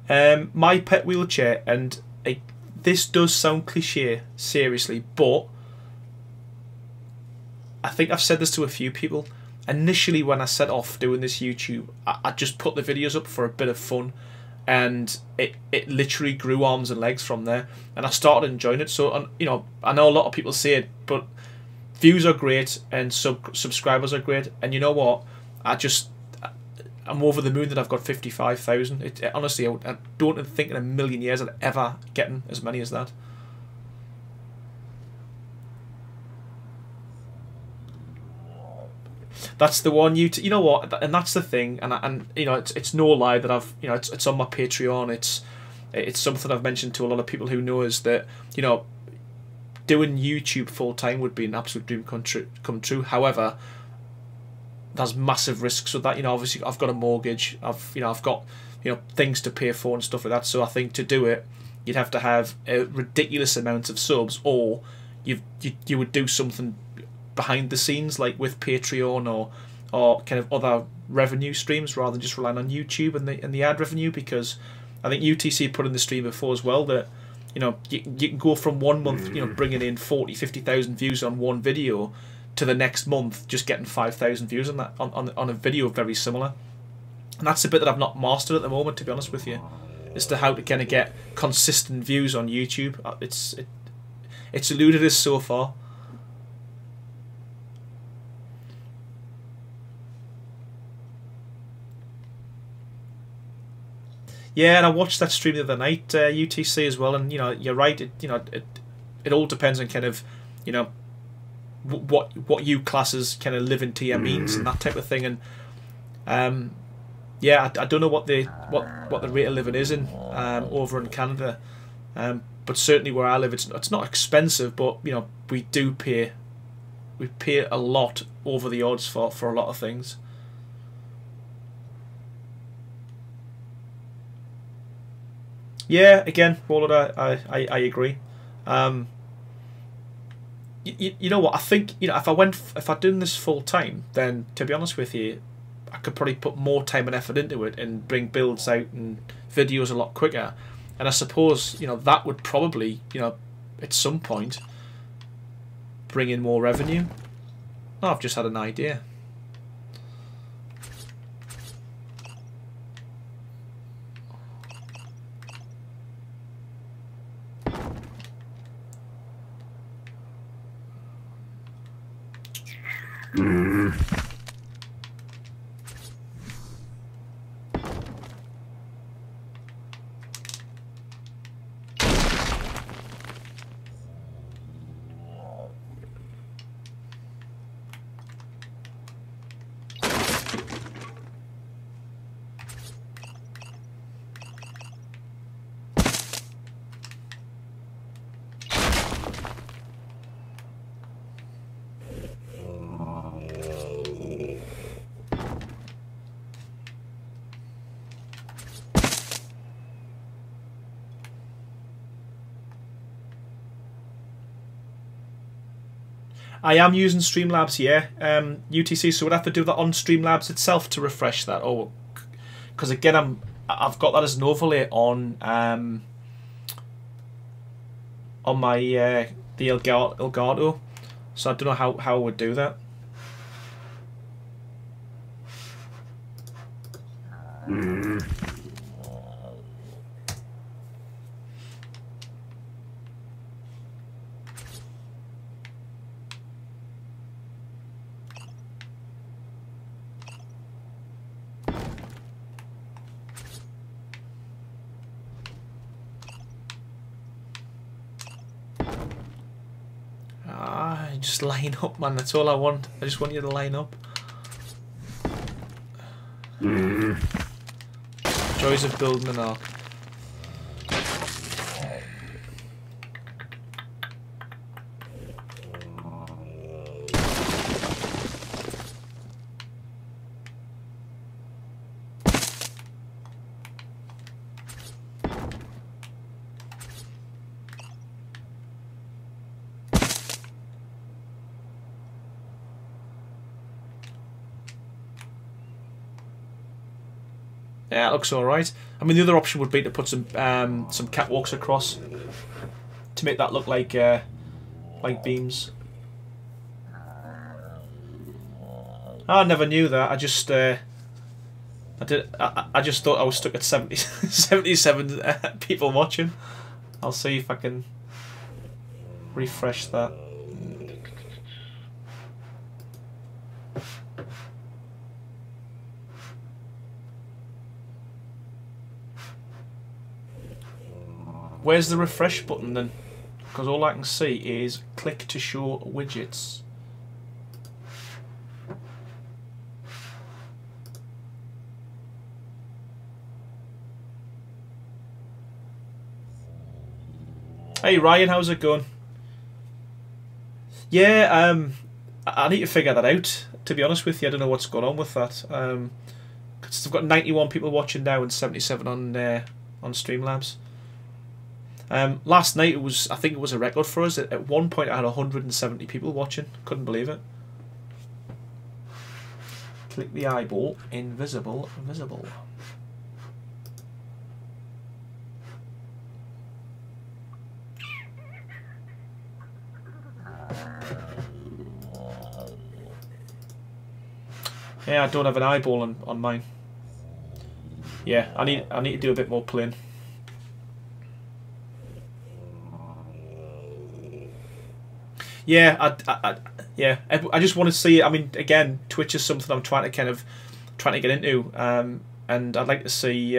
My pet wheelchair, and this does sound cliche, seriously, but I think I've said this to a few people. Initially, when I set off doing this YouTube, I just put the videos up for a bit of fun, and it literally grew arms and legs from there, and I started enjoying it. So, you know, I know a lot of people say it, but views are great and subscribers are great, and you know what? I'm over the moon that I've got 55,000. Honestly, I don't think in a million years I'd ever gotten as many as that. That's the one. You know what? And that's the thing. And you know, it's no lie that I've, you know, it's on my Patreon. It's something I've mentioned to a lot of people who know is that, you know, doing YouTube full time would be an absolute dream come true. However, there's massive risks with that. You know, obviously I've got a mortgage. I've got, you know, things to pay for and stuff like that. So I think to do it, you'd have to have a ridiculous amount of subs, or you would do something behind the scenes, like with Patreon or kind of other revenue streams, rather than just relying on YouTube and the ad revenue. Because I think UTC put in the stream before as well that, you know, you can go from 1 month, you know, bringing in 40-50,000 views on one video, to the next month just getting 5,000 views on that on a video very similar. And that's a bit that I've not mastered at the moment, to be honest with you, as to how to kind of get consistent views on YouTube. It's eluded us so far. Yeah, and I watched that stream the other night, UTC as well, and you know, you're right. It all depends on kind of, you know, what you class as kind of living to your means and that type of thing. And yeah, I don't know what the rate of living is in over in Canada, but certainly where I live, it's not expensive, but you know, we pay a lot over the odds for a lot of things. Yeah, again, Roland, I agree. You know what? I think, you know, if I'd done this full time, then to be honest with you, I could probably put more time and effort into it and bring builds out and videos a lot quicker. And I suppose, you know, that would probably, you know, at some point bring in more revenue. Oh, I've just had an idea. I am using Streamlabs, yeah, UTC, so we'd have to do that on Streamlabs itself to refresh that. Oh, because again, I've got that as an overlay on my the Elgato, so I don't know how I would do that. just line up, man. That's all I want. I just want you to line up. Joys of building an ark. Yeah, it looks alright. I mean, the other option would be to put some catwalks across to make that look like beams. I never knew that. I just I just thought I was stuck at 77 people watching. I'll see if I can refresh that. Where's the refresh button then? Because all I can see is click to show widgets. Hey Ryan, how's it going? Yeah, I need to figure that out, to be honest with you. I don't know what's going on with that. Because I've got 91 people watching now and 77 on Streamlabs. Last night I think it was a record for us. At one point I had 170 people watching. Couldn't believe it. Click the eyeball. Invisible. Visible. Yeah, I don't have an eyeball on mine. Yeah, I need to do a bit more playing. Yeah, I just want to see. I mean, again, Twitch is something I'm trying to get into, and I'd like to see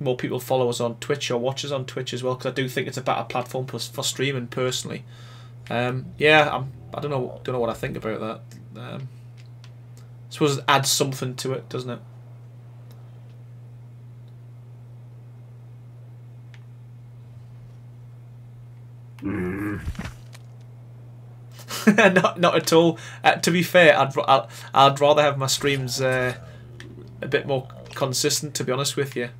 more people follow us on Twitch or watch us on Twitch as well, because I do think it's a better platform for streaming personally. Yeah, I don't know what I think about that. I suppose it adds something to it, doesn't it? Not at all. To be fair, I'd rather have my streams a bit more consistent, to be honest with you.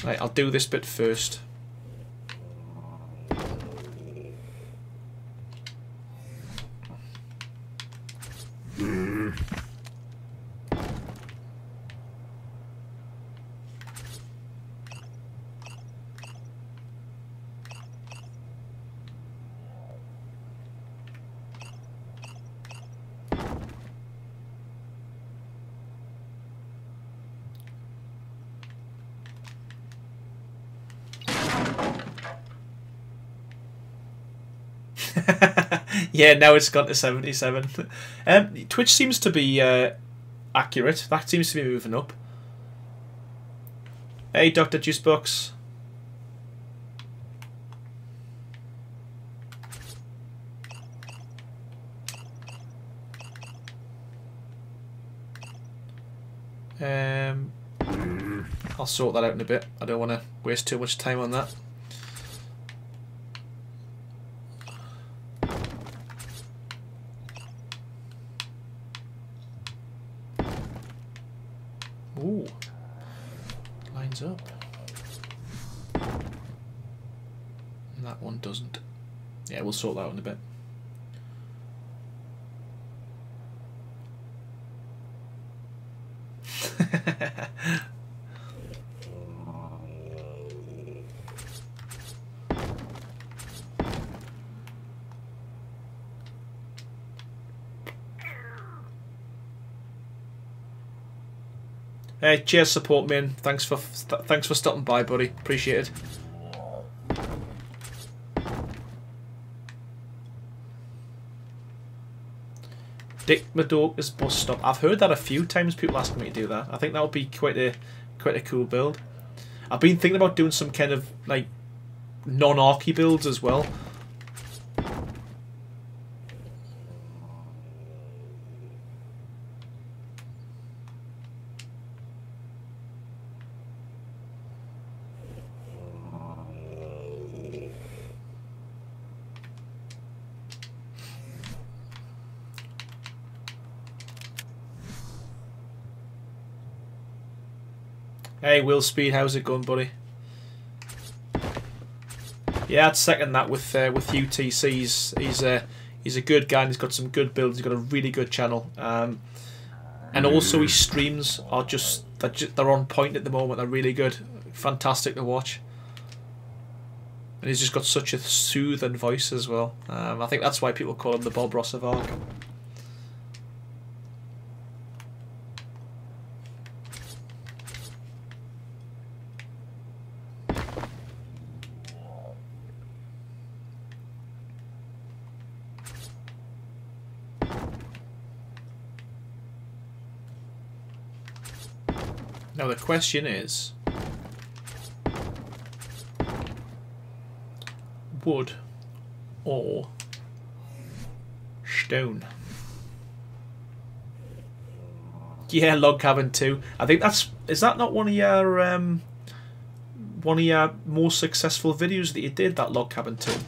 Right, I'll do this bit first. Yeah, now it's gone to 77. Twitch seems to be accurate. That seems to be moving up. Hey, Dr. Juicebox. I'll sort that out in a bit. I don't want to waste too much time on that. Ooh, lines up. And that one doesn't. Yeah, we'll sort that out in a bit. Hey, cheers, support man. Thanks for stopping by, buddy. Appreciate it. Dick Madoka's bus stop. I've heard that a few times. People asking me to do that. I think that would be quite a cool build. I've been thinking about doing some kind of like non-archy builds as well. Hey, Will Speed, how's it going, buddy? Yeah, I'd second that with UTC. He's a good guy and he's got some good builds. He's got a really good channel, and also his streams are they're on point at the moment. They're really good, fantastic to watch, and he's just got such a soothing voice as well. I think that's why people call him the Bob Ross of Ark. Now the question is, wood or stone? Yeah, log cabin too. I think is that not one of your more successful videos that you did, that log cabin too?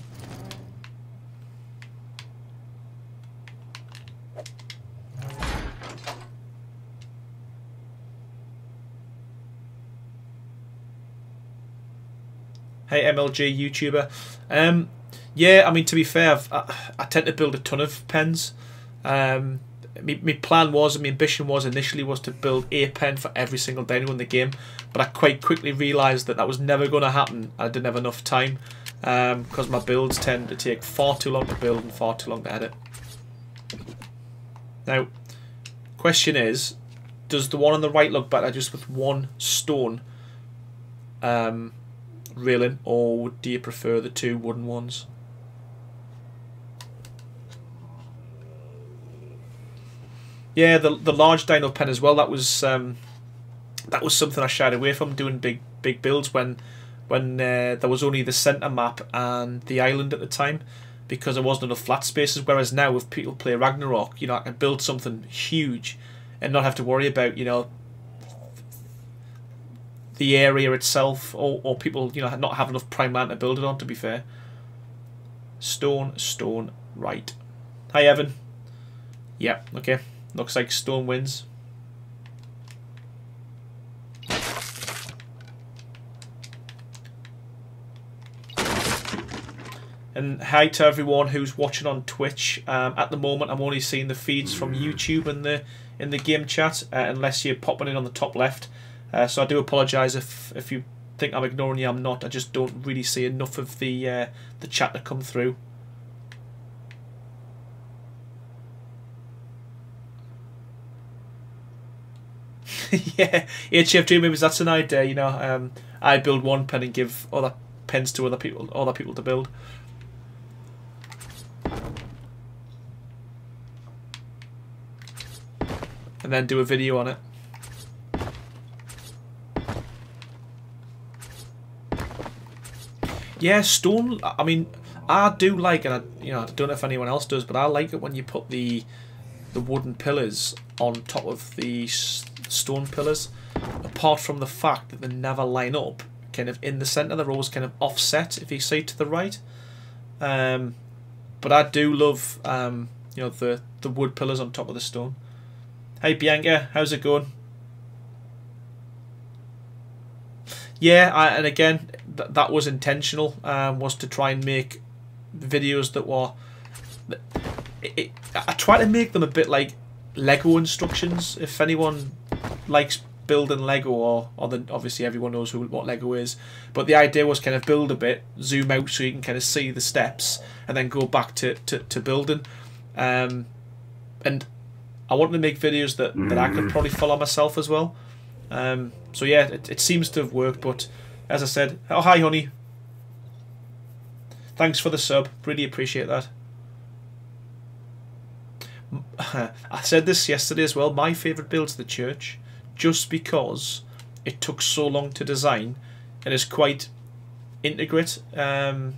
Hey MLG YouTuber. Yeah, I mean, to be fair, I tend to build a ton of pens. My plan was, and my ambition was initially was to build a pen for every single dino in the game, but I quite quickly realised that was never going to happen. I didn't have enough time because my builds tend to take far too long to build and far too long to edit. Now, question is, does the one on the right look better just with one stone railing, or do you prefer the two wooden ones? Yeah, the large dino pen as well. That was something I shied away from doing big builds when there was only the centre map and the island at the time, because there wasn't enough flat spaces. Whereas now, if people play Ragnarok, you know, I can build something huge and not have to worry about, you know, the area itself, or people, you know, not have enough prime land to build it on, to be fair. Stone, right. Hi Evan. Yeah, okay. Looks like stone wins. And hi to everyone who's watching on Twitch. At the moment, I'm only seeing the feeds from YouTube in the game chat, unless you're popping in on the top left. So I do apologise if you think I'm ignoring you. I'm not. I just don't really see enough of the chat to come through. Yeah, HF Dream Movies, that's an idea. You know, I build one pen and give other pens to other people to build. And then do a video on it. Yeah, stone. I mean, I do like, and I don't know if anyone else does, but I like it when you put the wooden pillars on top of the stone pillars. Apart from the fact that they never line up, kind of in the centre, they're always kind of offset if you see to the right. But I do love, you know, the wood pillars on top of the stone. Hey Bianca, how's it going? Yeah, and again, that was intentional. Was to try and make videos that were. I try to make them a bit like Lego instructions. If anyone likes building Lego, or then obviously everyone knows what Lego is. But the idea was kind of build a bit, zoom out so you can kind of see the steps, and then go back to building. And I wanted to make videos that I could probably follow myself as well. So yeah, it seems to have worked, but as I said, oh hi honey, thanks for the sub, really appreciate that. I said this yesterday as well, my favourite build's the church, just because it took so long to design and is quite integrate, the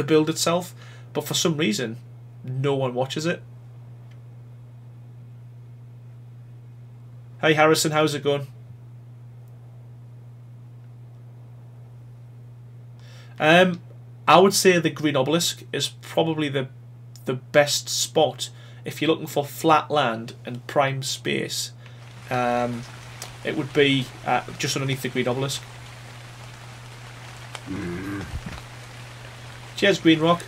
build itself, but for some reason no one watches it. Hey Harrison, how's it going? I would say the Green Obelisk is probably the best spot if you're looking for flat land and prime space. it would be just underneath the green obelisk. Cheers, Green Rock.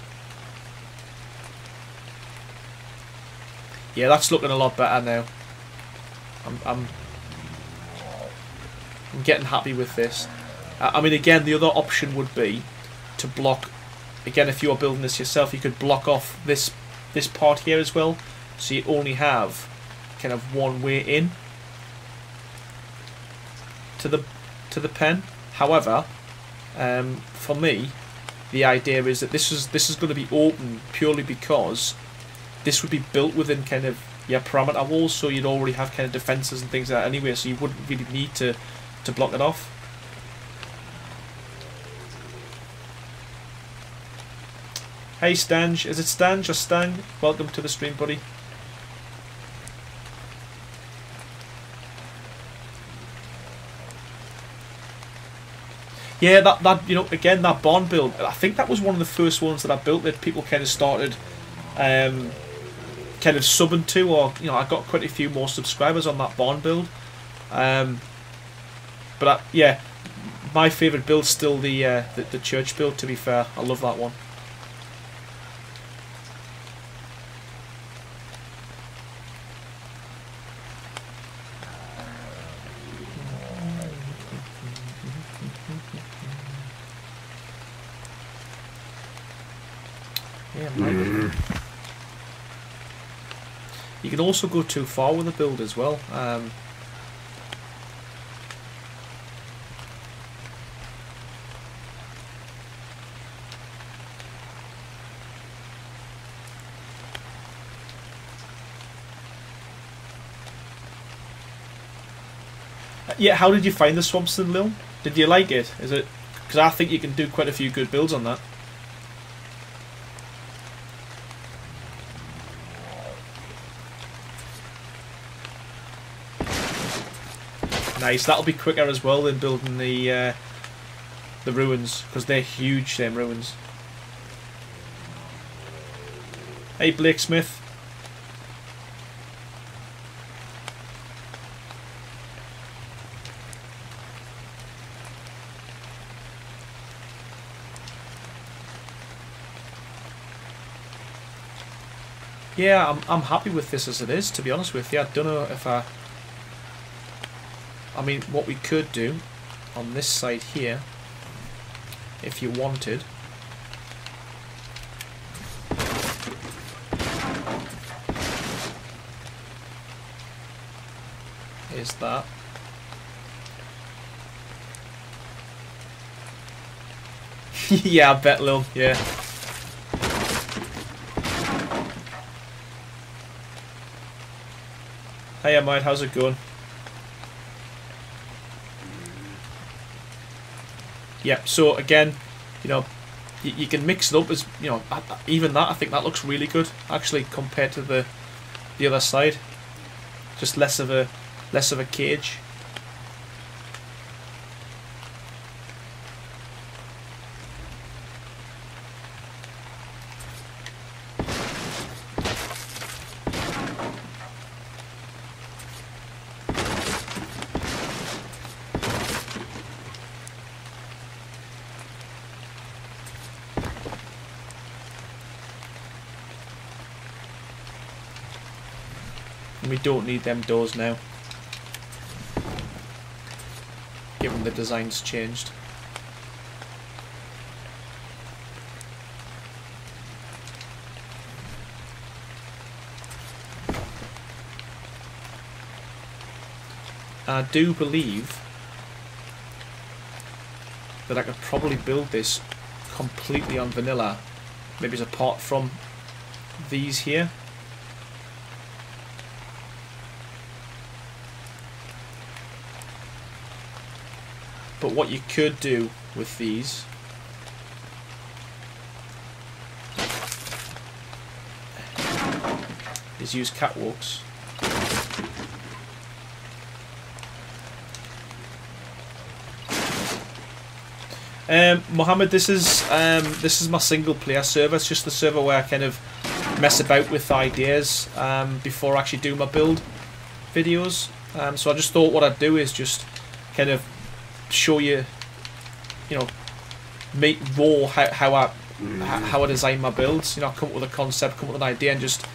Yeah, that's looking a lot better now. I'm getting happy with this. I mean, again, the other option would be to block. Again, if you're building this yourself, you could block off this part here as well, so you only have kind of one way in to the pen. However, for me, the idea is that this is going to be open purely because this would be built within kind of your parameter walls, so you'd already have kind of defences and things like that anyway, so you wouldn't really need to block it off. Hey Stange, is it Stange or Stang? Welcome to the stream, buddy. Yeah, that you know, again, that barn build, I think that was one of the first ones that I built that people kind of started kind of subbing to, or you know, I got quite a few more subscribers on that barn build. But yeah, my favourite build's still the church build. To be fair, I love that one. Yeah, you can also go too far with the build as well. Yeah, how did you find the Swampson, Lil? Did you like it? Is it? Because I think you can do quite a few good builds on that. Nice. That'll be quicker as well than building the ruins, because they're huge. Them ruins. Hey, Blake Smith. Yeah, I'm happy with this as it is, to be honest with you. I don't know if I mean, what we could do on this side here, if you wanted, is that. Yeah, I bet, Lil, yeah. Hey, Ahmad, how's it going? Yeah, so again, you know, you can mix it up as, you know, even that, I think that looks really good, actually, compared to the other side. Just less of a cage. We don't need them doors now, given the design's changed. I do believe that I could probably build this completely on vanilla, maybe apart from these here. But what you could do with these is use catwalks. Mohammed, this is my single player server. It's just the server where I kind of mess about with ideas before I actually do my build videos. So I just thought what I'd do is just kind of show you, you know, make raw how I design my builds. You know, come up with a concept, come up with an idea, and just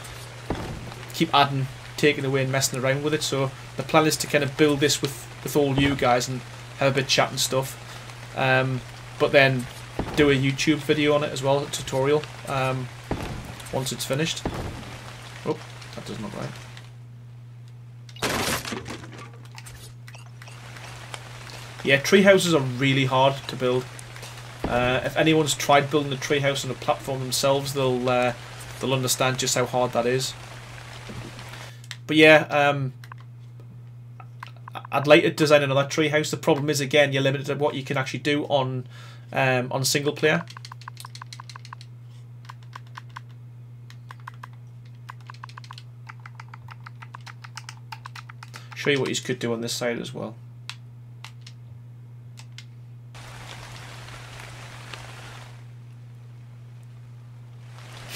keep adding, taking away, and messing around with it. So the plan is to kind of build this with all you guys and have a bit of chat and stuff. But then do a YouTube video on it as well, a tutorial. Once it's finished. Oh, that doesn't look right. Yeah, tree houses are really hard to build. If anyone's tried building a tree house on a platform themselves, they'll understand just how hard that is. But yeah, I'd like to design another tree house. The problem is, again, you're limited to what you can actually do on single player. Show you what you could do on this side as well.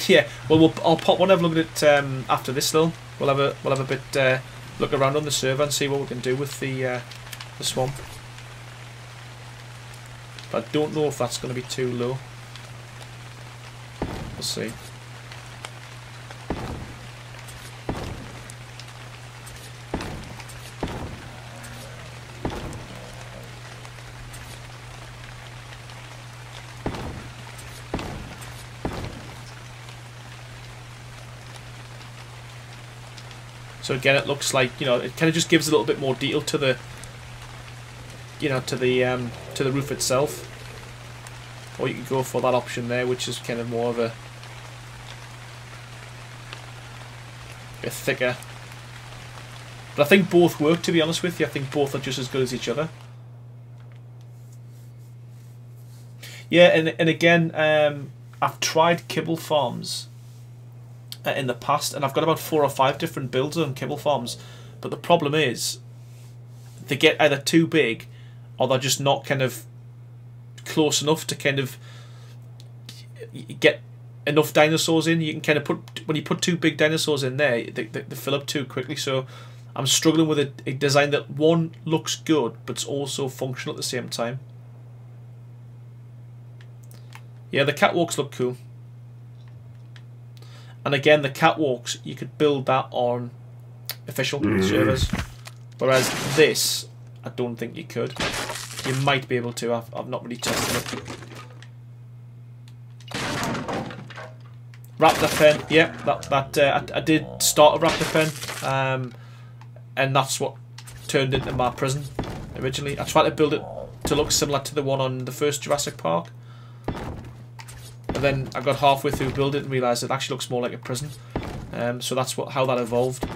Yeah, well, I'll pop one. Have a look at it after this, though. We'll have a bit look around on the server and see what we can do with the swamp. But I don't know if that's going to be too low. We'll see. So again, it looks like, you know, it kind of just gives a little bit more detail to the, you know, to the roof itself. Or you could go for that option there, which is kind of more of a thicker. But I think both work, to be honest with you. I think both are just as good as each other. Yeah, and again, I've tried kibble farms in the past, and I've got about 4 or 5 different builds on kibble farms, but the problem is they get either too big or they're just not kind of close enough to kind of get enough dinosaurs in. You can kind of put, when you put 2 big dinosaurs in there, they fill up too quickly. So I'm struggling with a design that, one, looks good but it's also functional at the same time. Yeah, the catwalks look cool. And again, the catwalks, you could build that on official servers. Whereas this, I don't think you could. You might be able to. I've not really tested it. Raptor pen, yeah, I did start a raptor pen, and that's what turned into my prison originally. I tried to build it to look similar to the one on the first Jurassic Park. And then I got halfway through building it and realised it actually looks more like a prison. So that's how that evolved.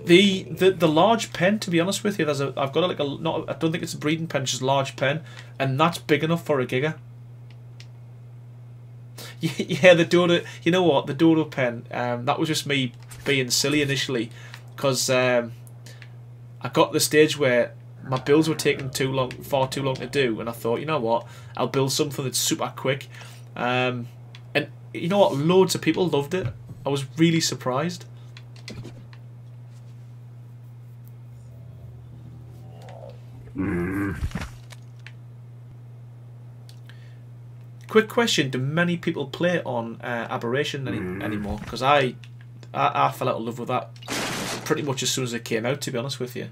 The large pen, to be honest with you, I've got like I don't think it's a breeding pen, it's just a large pen, and that's big enough for a giga. Yeah, the dodo. You know what, the dodo pen. That was just me being silly initially, because I got to the stage where my builds were taking far too long to do, and I thought, you know what, I'll build something that's super quick. And you know what, loads of people loved it. I was really surprised. Quick question: do many people play on Aberration anymore? Because I fell out of love with that pretty much as soon as it came out, to be honest with you.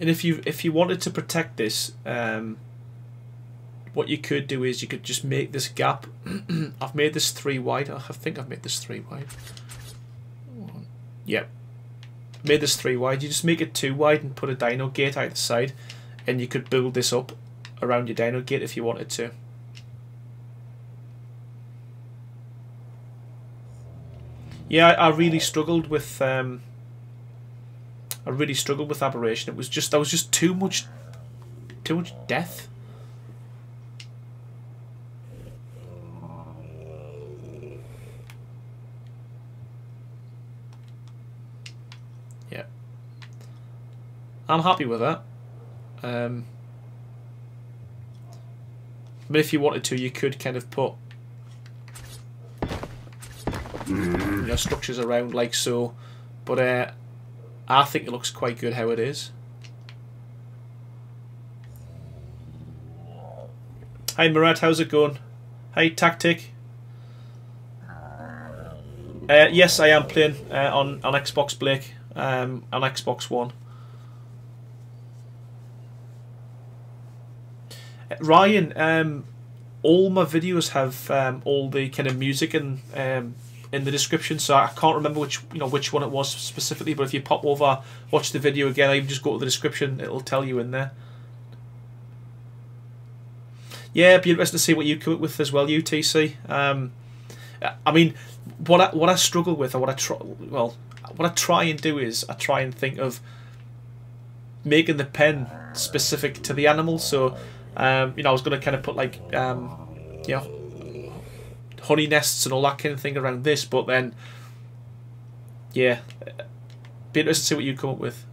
And if you wanted to protect this, what you could do is you could just make this gap. I've made this 3 wide. I think I've made this 3 wide. Yep. Made this 3 wide. You just make it 2 wide and put a dino gate out the side, and you could build this up around your dino gate if you wanted to. Yeah, I really struggled with aberration. It was just there was just too much death. Yeah, I'm happy with that. But if you wanted to, you could kind of put structures around like so. But I think it looks quite good how it is. Hi Murat, how's it going? Hi Tactic. Yes, I am playing on Xbox, Blake. On Xbox One. Ryan, all my videos have all the kind of music in the description, so I can't remember which one it was specifically. But if you pop over, watch the video again, I just go to the description; it'll tell you in there. Yeah, it'd be interesting to see what you come up with as well, UTC. I mean, what I struggle with, or what I try and do is I try and think of making the pen specific to the animal. So, I was going to kind of put like, honey nests and all that kind of thing around this, but then, yeah, be interested to see what you come up with.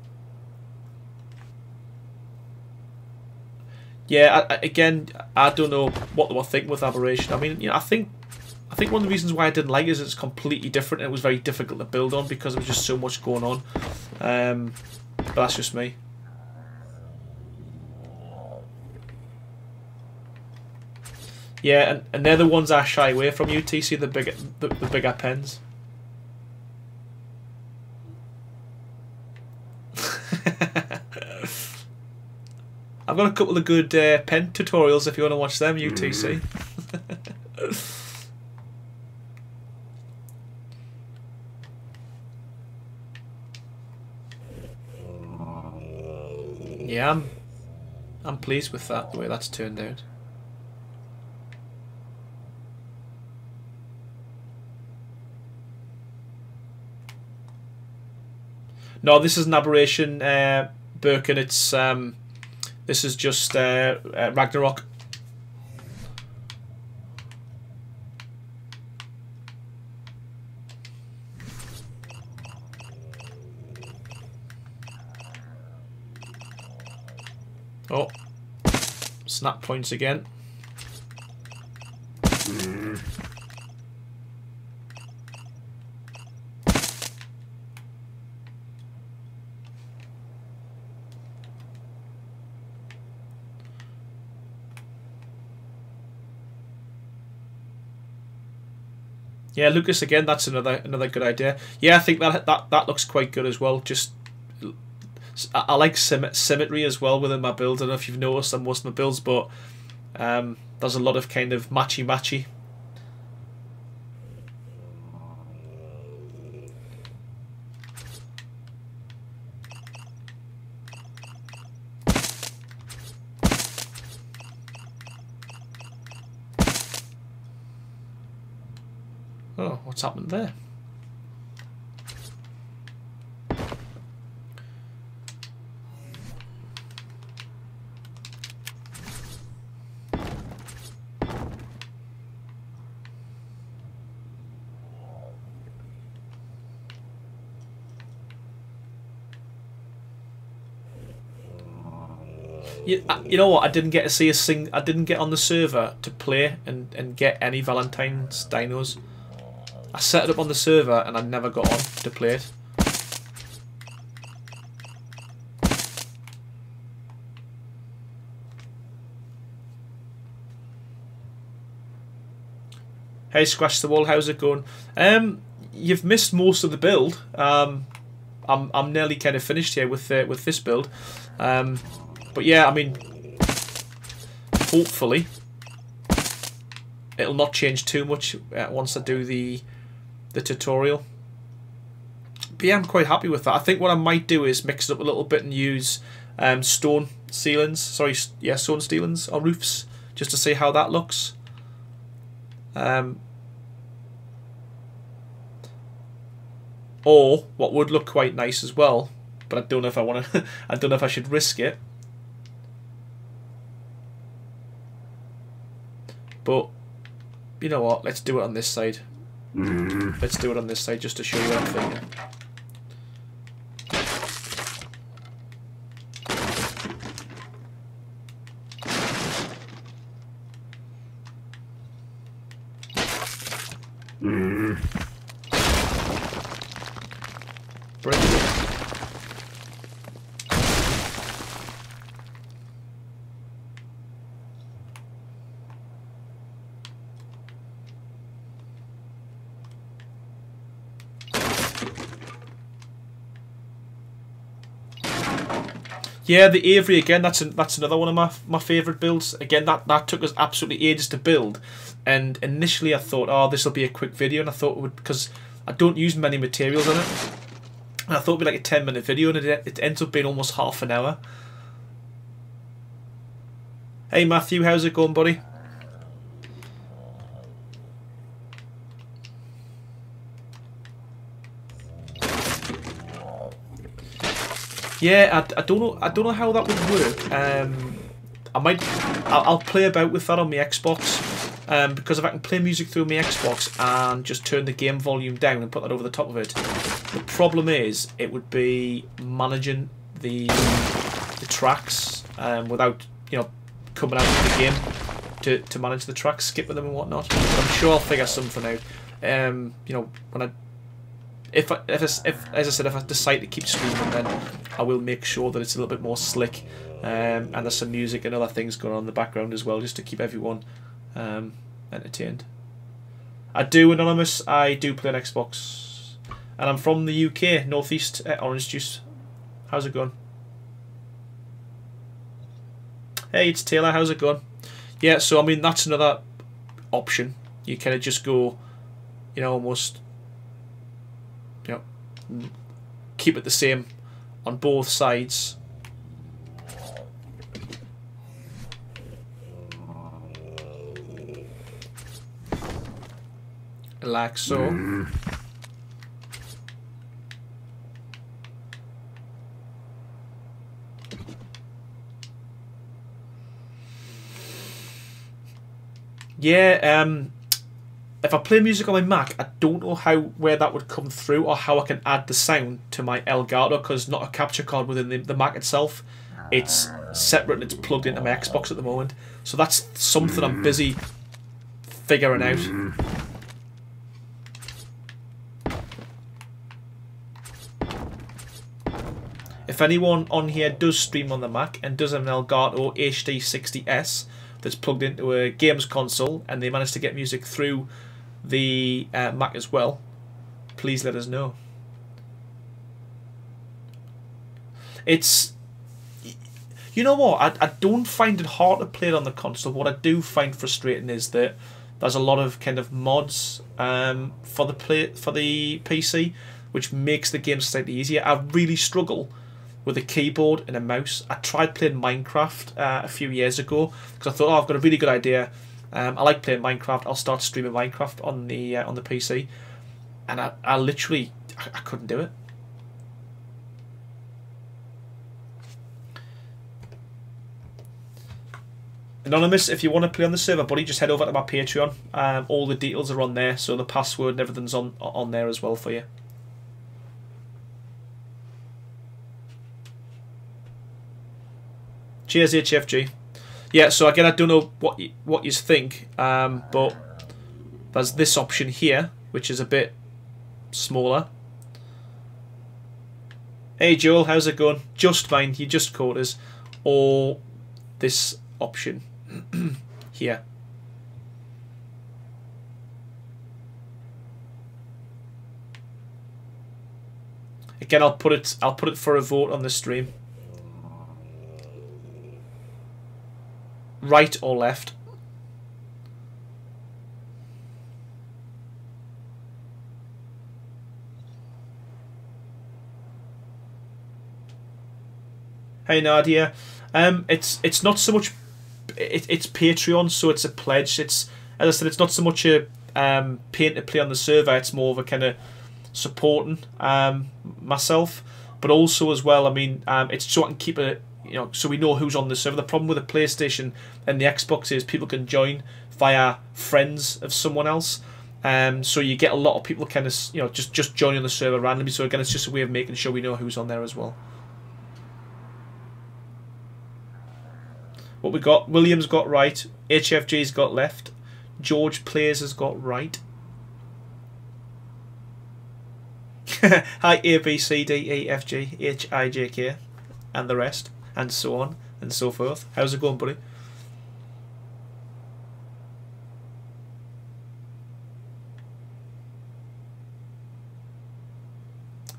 Yeah, again, I don't know what they were thinking with aberration. I mean, I think one of the reasons why I didn't like it is it's completely different. And it was very difficult to build on because there was just so much going on. But that's just me. Yeah, and they're the ones I shy away from, UTC, the bigger pens. I've got a couple of good pen tutorials if you want to watch them, UTC. Yeah, I'm pleased with that, the way that's turned out. No, this is an aberration, Birkin. It's this is just Ragnarok. Oh, snap points again. Yeah, Lucas again. That's another good idea. Yeah, I think that looks quite good as well. Just I like symmetry as well within my builds. I don't know if you've noticed on most of my builds, but there's a lot of kind of matchy. Oh, what's happened there? You know what? I didn't get to see I didn't get on the server to play and get any Valentine's dinos. I set it up on the server and I never got on to play it. Hey, Scratch the Wall, how's it going? You've missed most of the build. I'm nearly kind of finished here with this build. But yeah, I mean, hopefully it'll not change too much once I do the tutorial. But yeah, I'm quite happy with that. I think what I might do is mix it up a little bit and use stone ceilings. Sorry, yeah, stone ceilings on roofs, just to see how that looks. Or what would look quite nice as well, but I don't know if I want to. I don't know if I should risk it. But you know what? Let's do it on this side. Let's do it on this side just to show you what I'm thinking. Brilliant. Yeah, the Avery again. That's another one of my favourite builds. Again, that took us absolutely ages to build, and initially I thought, oh, this will be a quick video, and I thought it would, because I don't use many materials on it, and I thought it'd be like a 10-minute video, and it ends up being almost half an hour. Hey Matthew, how's it going, buddy? Yeah, I don't know how that would work. I'll play about with that on my Xbox, because if I can play music through my Xbox and just turn the game volume down and put that over the top of it, the problem is it would be managing the tracks without, you know, coming out of the game to manage the tracks, skipping them and whatnot. But I'm sure I'll figure something out. You know, when as I said, if I decide to keep streaming, then I will make sure that it's a little bit more slick, and there's some music and other things going on in the background as well, just to keep everyone entertained. I do, Anonymous. I do play on Xbox, and I'm from the UK, Northeast. Orange Juice. How's it going? Hey, it's Taylor. How's it going? Yeah, so I mean that's another option. You kind of just go, you know, almost, you know, keep it the same on both sides. Like so. Yeah, if I play music on my Mac, I don't know where that would come through, or how I can add the sound to my Elgato, because not a capture card within the Mac itself. It's separate and it's plugged into my Xbox at the moment. So that's something I'm busy figuring out. If anyone on here does stream on the Mac and does have an Elgato HD60S that's plugged into a games console and they manage to get music through the Mac as well, please let us know. It's, you know what, I don't find it hard to play it on the console. What I do find frustrating is that there's a lot of kind of mods for the PC, which makes the game slightly easier. I really struggle with a keyboard and a mouse. I tried playing Minecraft a few years ago because I thought, oh, I've got a really good idea. I like playing Minecraft. I'll start streaming Minecraft on the PC, and I literally I couldn't do it. Anonymous, if you want to play on the server, buddy, just head over to my Patreon. All the details are on there, so the password and everything's on there as well for you. Cheers, HFG. Yeah, so again, I don't know what you think, but there's this option here, which is a bit smaller. Hey Joel, how's it going? Just fine, you just caught us. Or this option here. Again, I'll put it for a vote on the stream. Right or left? Hey Nadia. It's not so much. It's Patreon, so it's a pledge. It's, as I said, it's not so much a paying to play on the server. It's more of a kind of supporting myself, but also as well. I mean, it's so I can keep it. So we know who's on the server. The problem with the PlayStation and the Xbox is people can join via friends of someone else. So you get a lot of people kind of just joining the server randomly. So again, it's just a way of making sure we know who's on there as well. What we got? Williams got right. HFG's got left. George Plays has got right. Hi A B C D E F G H I J K and the rest, and so on and so forth. How's it going, buddy?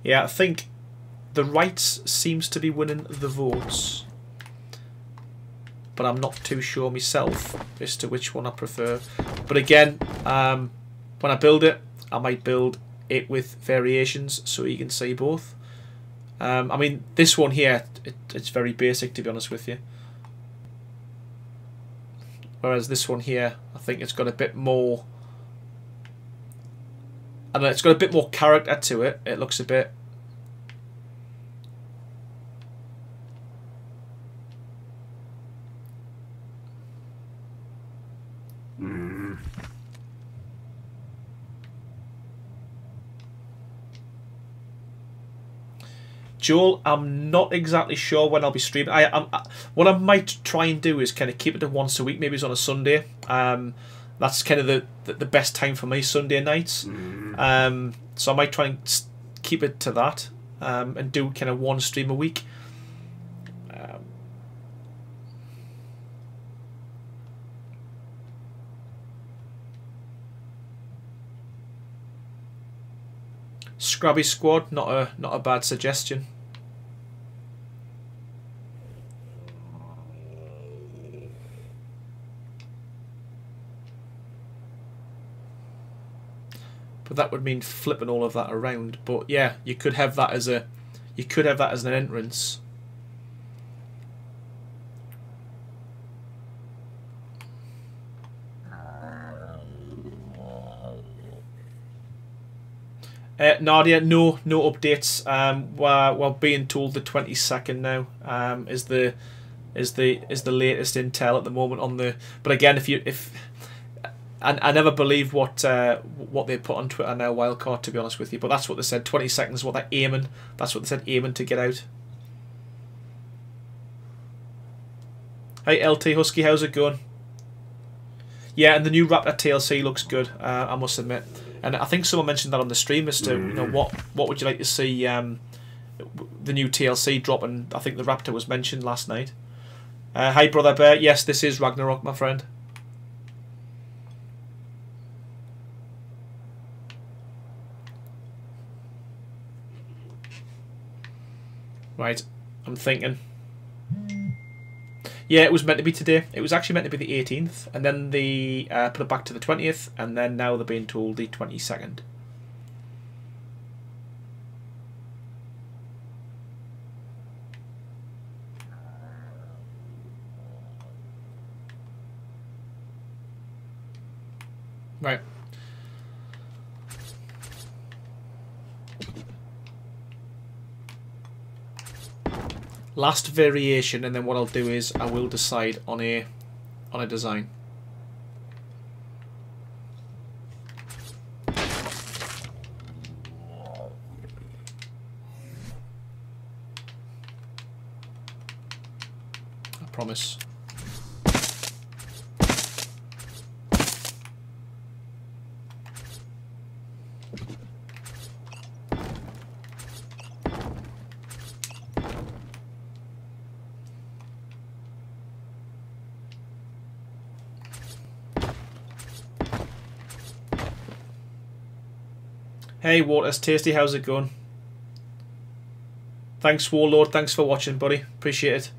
Yeah, I think the rights seems to be winning the votes, but I'm not too sure myself as to which one I prefer. But again, when I build it, I might build it with variations so you can see both. I mean, this one here, it's very basic, to be honest with you. Whereas this one here, I think it's got a bit more. I don't know, it's got a bit more character to it. It looks a bit. Joel, I'm not exactly sure when I'll be streaming. What I might try and do is kind of keep it to once a week. Maybe it's on a Sunday. That's kind of the best time for me, Sunday nights. So I might try and keep it to that and do kind of one stream a week. Scrabby Squad, not a bad suggestion. But that would mean flipping all of that around. But yeah, you could have that as an entrance. Nadia, no updates. We're being told the 22nd now is the latest intel at the moment on the. But again, I never believe what they put on Twitter now, Wildcard, to be honest with you. But that's what they said. 22nd is what they're aiming. That's what they said, aiming to get out. Hey LT Husky, how's it going? Yeah, and the new Raptor TLC looks good. I must admit. And I think someone mentioned that on the stream as to what would you like to see the new TLC drop, and I think the Raptor was mentioned last night. Hi Brother Bear, yes, this is Ragnarok, my friend. Right, I'm thinking. Yeah, it was meant to be today. It was actually meant to be the 18th, and then they put it back to the 20th, and then now they're being told the 22nd. Right. Last variation, and then what I'll do is I will decide on a design. I promise. Hey Waters Tasty, how's it going? Thanks Warlord, thanks for watching buddy, appreciate it.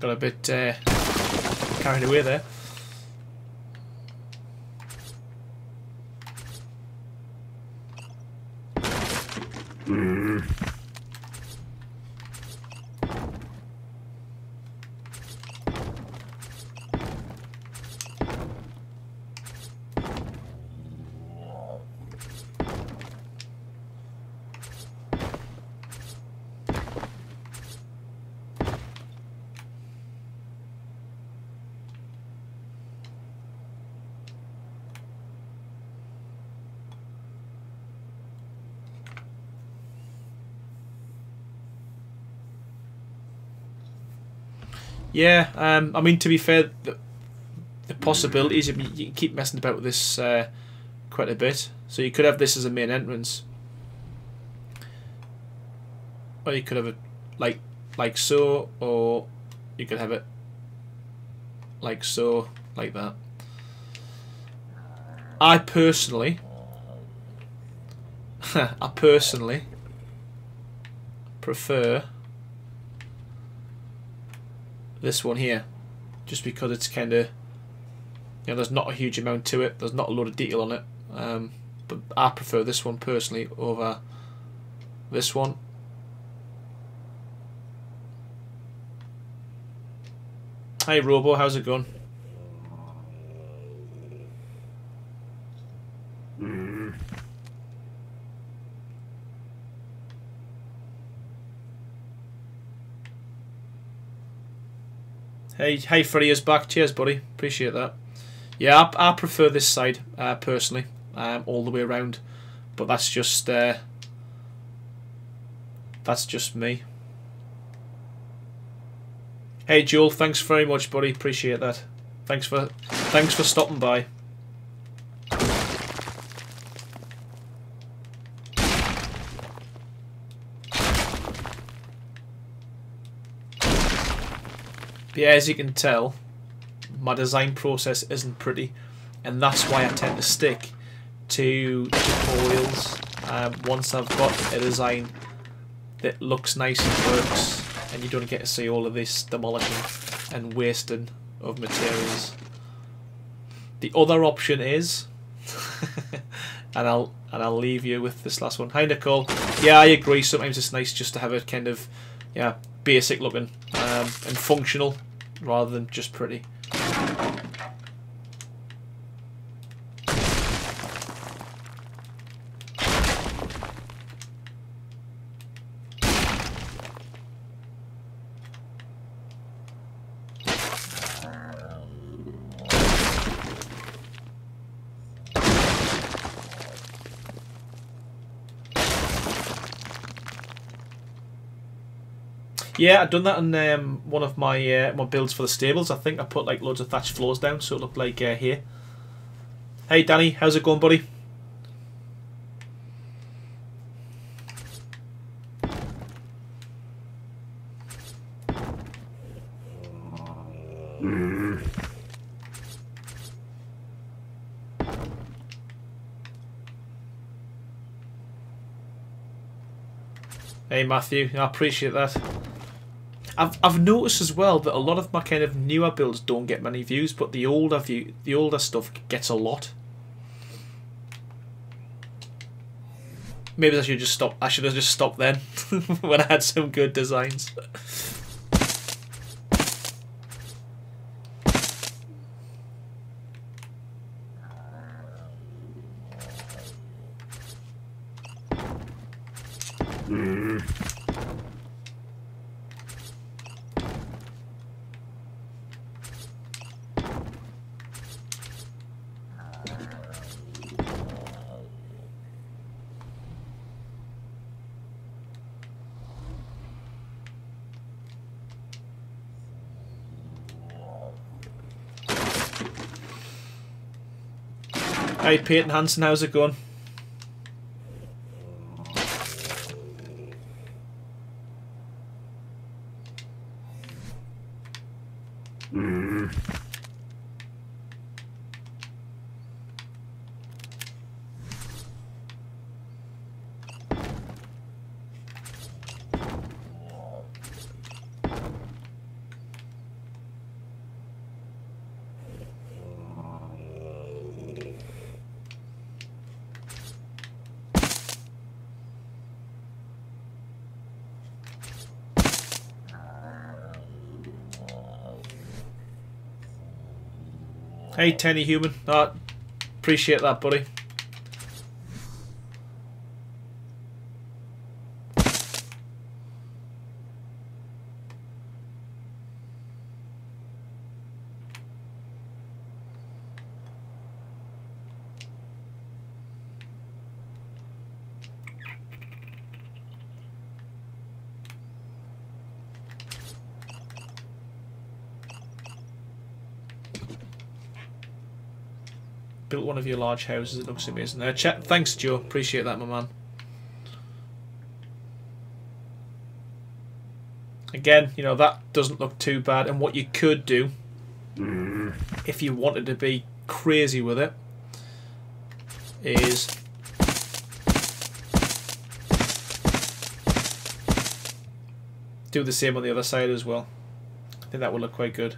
got a bit carried away there. Yeah, I mean, to be fair, the possibilities, you can keep messing about with this quite a bit. So you could have this as a main entrance, or you could have it like so, or you could have it like so, like that. I personally prefer this one here, just because it's kind of, you know, there's not a huge amount to it, there's not a lot of detail on it, but I prefer this one personally over this one. Hi Robo, how's it going? Hey, Freddie is back. Cheers, buddy. Appreciate that. Yeah, I prefer this side personally, all the way around, but that's just me. Hey, Joel, thanks very much, buddy. Appreciate that. Thanks for stopping by. But yeah, as you can tell, my design process isn't pretty, and that's why I tend to stick to tutorials once I've got a design that looks nice and works, and you don't get to see all of this demolishing and wasting of materials. The other option is and I'll leave you with this last one. Hi Nicole. Yeah, I agree, sometimes it's nice just to have it kind of, yeah, basic looking and functional rather than just pretty. Yeah, I've done that on one of my my builds for the stables. I think I put like loads of thatched floors down so it looked like here. Hey Danny, how's it going, buddy? Hey Matthew, I appreciate that. I've noticed as well that a lot of my kind of newer builds don't get many views, but the older stuff gets a lot. Maybe I should just stop. I should have just stopped then when I had some good designs. Hey Peyton Hansen, how's it going? Hey, Tiny Human. Appreciate that, buddy. Built one of your large houses. It looks amazing. Thanks, Joe. Appreciate that, my man. Again, you know, that doesn't look too bad. And what you could do, if you wanted to be crazy with it, is do the same on the other side as well. I think that would look quite good.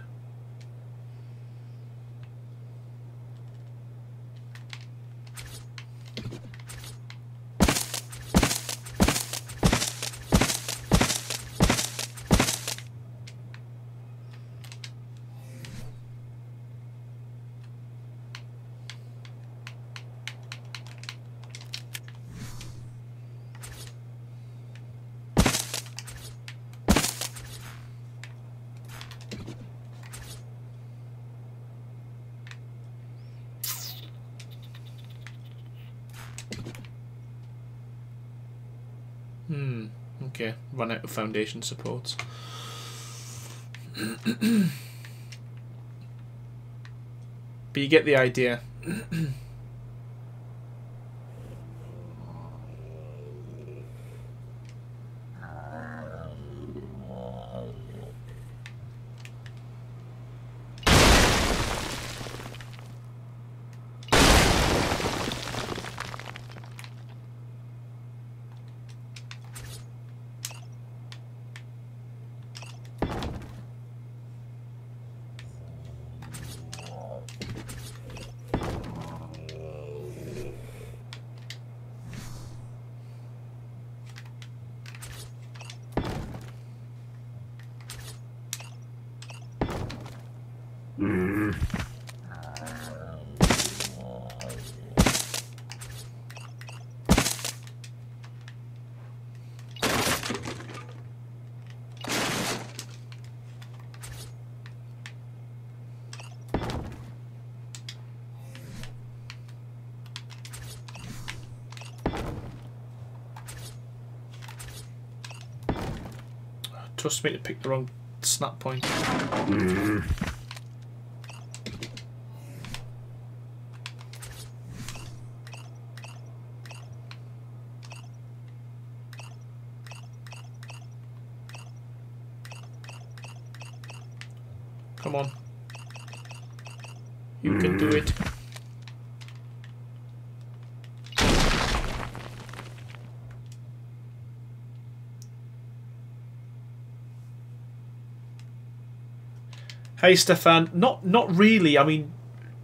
Okay, run out of foundation supports. But you get the idea. Trust me to pick the wrong snap point. Come on. You can do it. Hey Stefan, not really. I mean,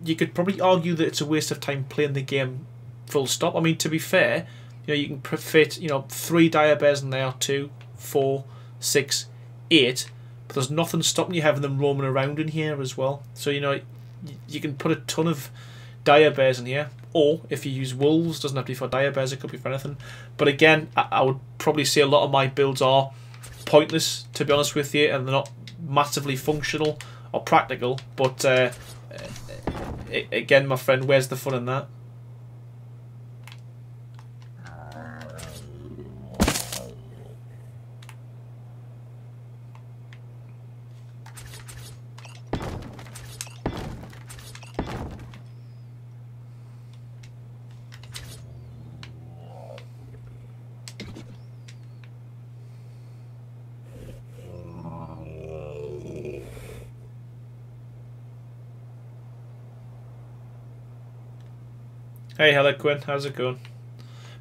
you could probably argue that it's a waste of time playing the game full stop. I mean, to be fair, you know, you can fit, you know, 3 dire bears in there, 2, 4, 6, 8, but there's nothing stopping you having them roaming around in here as well. So, you know, you can put a ton of dire bears in here, or if you use wolves, doesn't have to be for dire bears, it could be for anything. But again, I would probably say a lot of my builds are pointless, to be honest with you, and they're not massively functional or practical, but again, my friend, where's the fun in that? Hey, hello Quinn, how's it going?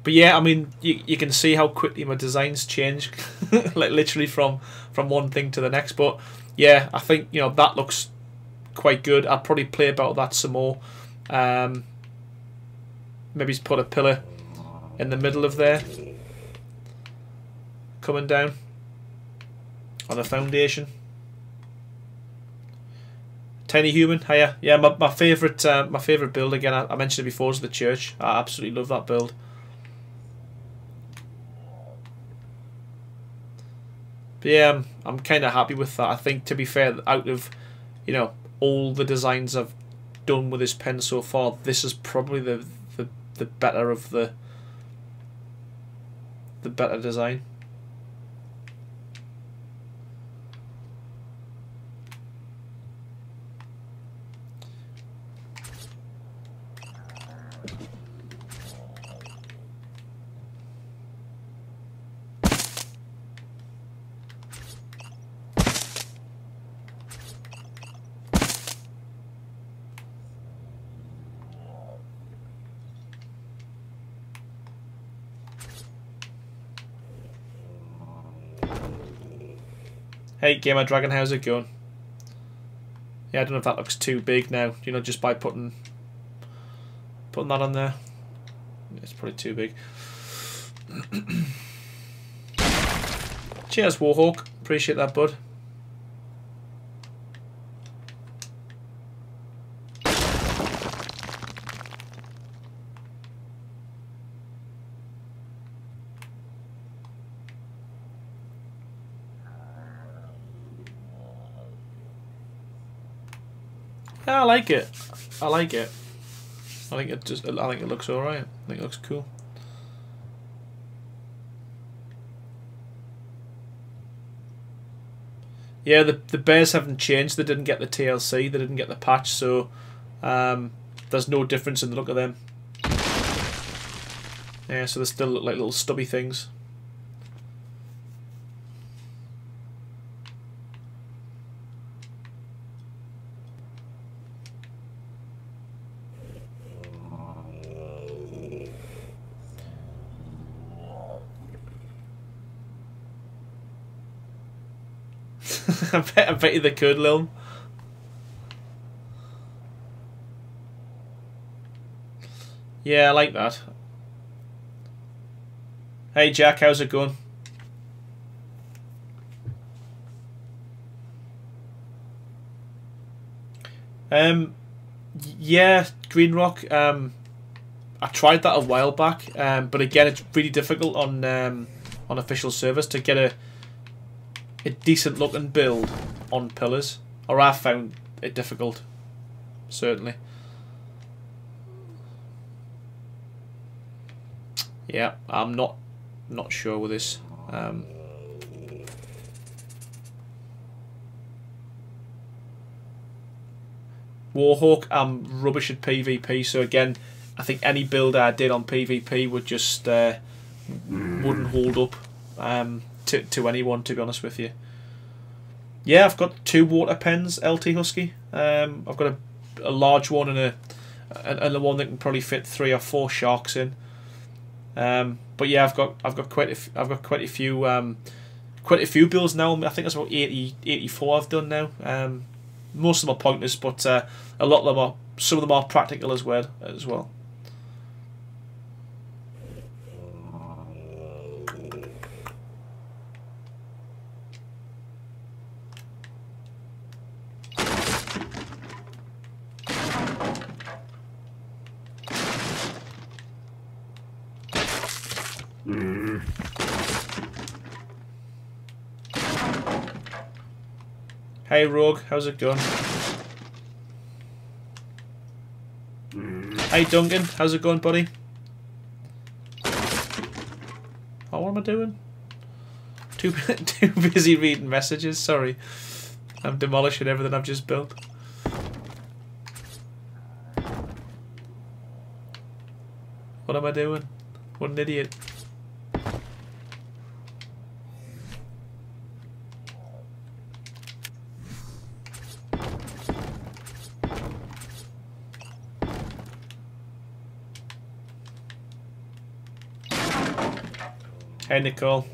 But yeah, I mean, you can see how quickly my designs change, like literally from one thing to the next. But yeah, I think, you know, that looks quite good. I'll probably play about that some more. Maybe put a pillar in the middle of there, coming down on a foundation. Tiny Human, hiya. Yeah, my favourite build again. I mentioned it before is the church. I absolutely love that build. But yeah, I'm kind of happy with that. I think, to be fair, out of all the designs I've done with this pen so far, this is probably the better of the better design. Hey Gamer Dragon, how's it going? Yeah, I don't know if that looks too big now, just by putting that on there. It's probably too big. Cheers, Warhawk. Appreciate that, bud. Yeah, I like it. I like it. I think it looks alright. I think it looks cool. Yeah, the bears haven't changed. They didn't get the TLC. They didn't get the patch, so there's no difference in the look of them. Yeah, so they still look like little stubby things. I bet you they could, Lil. Yeah, I like that. Hey Jack, how's it going? Yeah, Green Rock. I tried that a while back, but again, it's really difficult on official servers to get a decent looking build on pillars, or I've found it difficult, certainly. Yeah, I'm not sure with this. Warhawk, I'm rubbish at PvP, so again, I think any build I did on PvP would just wouldn't hold up to anyone, to be honest with you. Yeah, I've got 2 water pens, LT Husky. I've got a large one and a one that can probably fit 3 or 4 sharks in. But yeah, I've got quite a few builds now. I think it's about 84 I've done now. Most of them are pointless, but a lot of them some of them are practical as well. Hey Rogue, how's it going? Hey Duncan, how's it going, buddy? Oh, what am I doing? Too busy reading messages, sorry. I'm demolishing everything I've just built. What am I doing? What an idiot. Hey Nicole.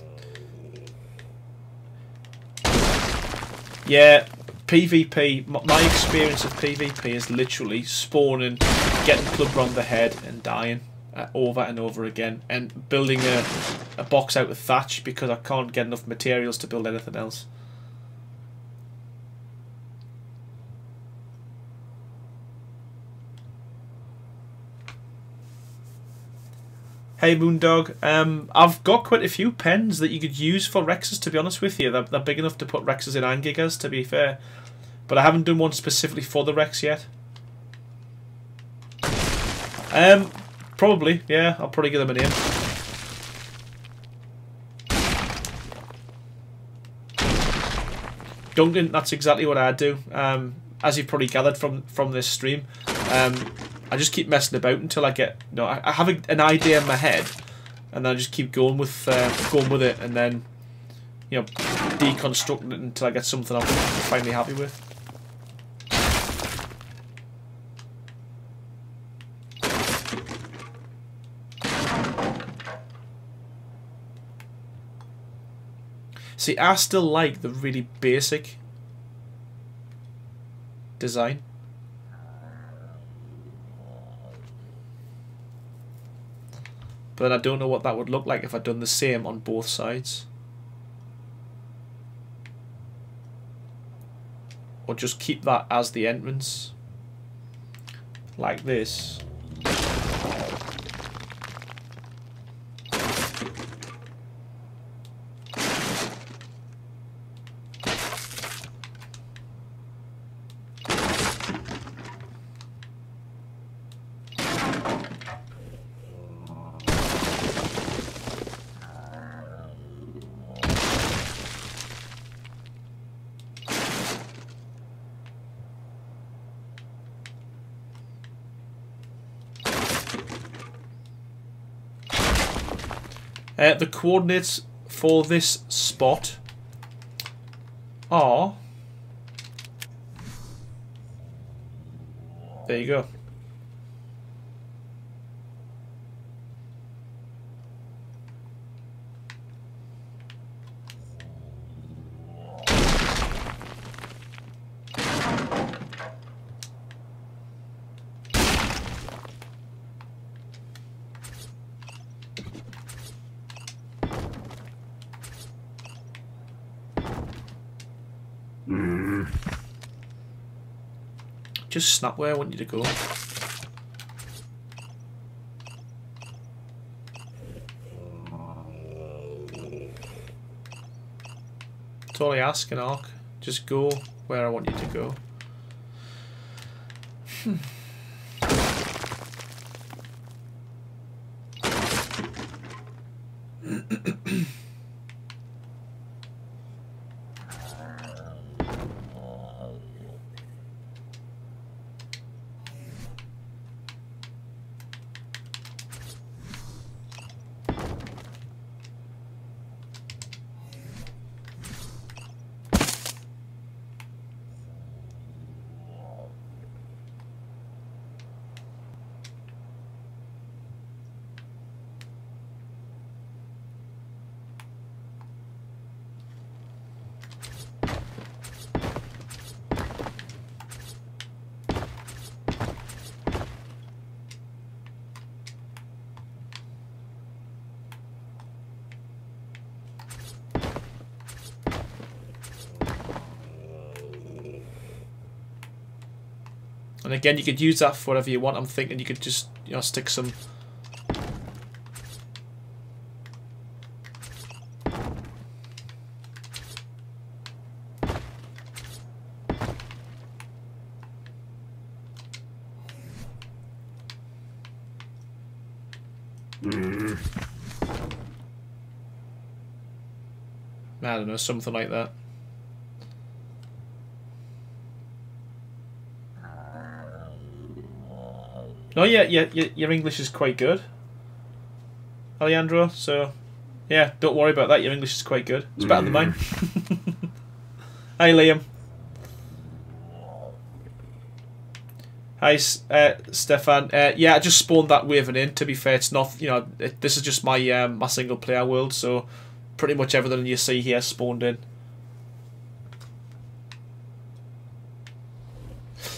Yeah, PvP, my experience of PvP is literally spawning, getting clubbed around the head and dying over and over again, and building a box out of thatch because I can't get enough materials to build anything else. Hey Moondog, I've got quite a few pens that you could use for Rexes, to be honest with you. They're big enough to put Rexes in and Gigas, to be fair. But I haven't done one specifically for the Rex yet. Probably, yeah, I'll probably give them a name. Duncan, that's exactly what I do. As you've probably gathered from this stream, I just keep messing about until I get, you know, I have an idea in my head, and then I just keep going with it, and then, you know, deconstructing it until I get something I'm finally happy with. See, I still like the really basic design. But then I don't know what that would look like if I'd done the same on both sides. Or just keep that as the entrance. Like this. The coordinates for this spot are... There you go. Just snap where I want you to go. That's all I ask in Ark. Just go where I want you to go. And again, you could use that for whatever you want. I'm thinking you could just, you know, stick some... I don't know, something like that. No, yeah, your English is quite good, Alejandro. So, yeah, don't worry about that. Your English is quite good. It's better than mine. Hi, Liam. Hi, Stefan. Yeah, I just spawned that Waving in. To be fair, it's not. You know, this is just my my single player world. So, pretty much everything you see here spawned in.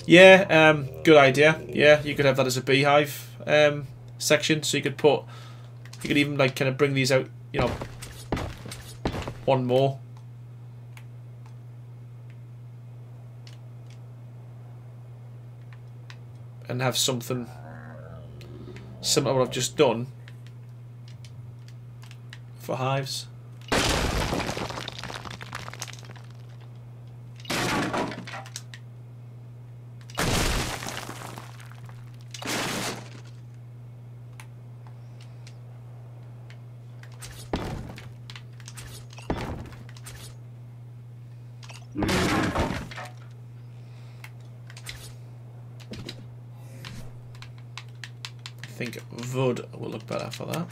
Yeah, good idea. Yeah, you could have that as a beehive section, so you could even like kind of bring these out, you know, one more. And have something similar to what I've just done, for hives. I think wood will look better for that.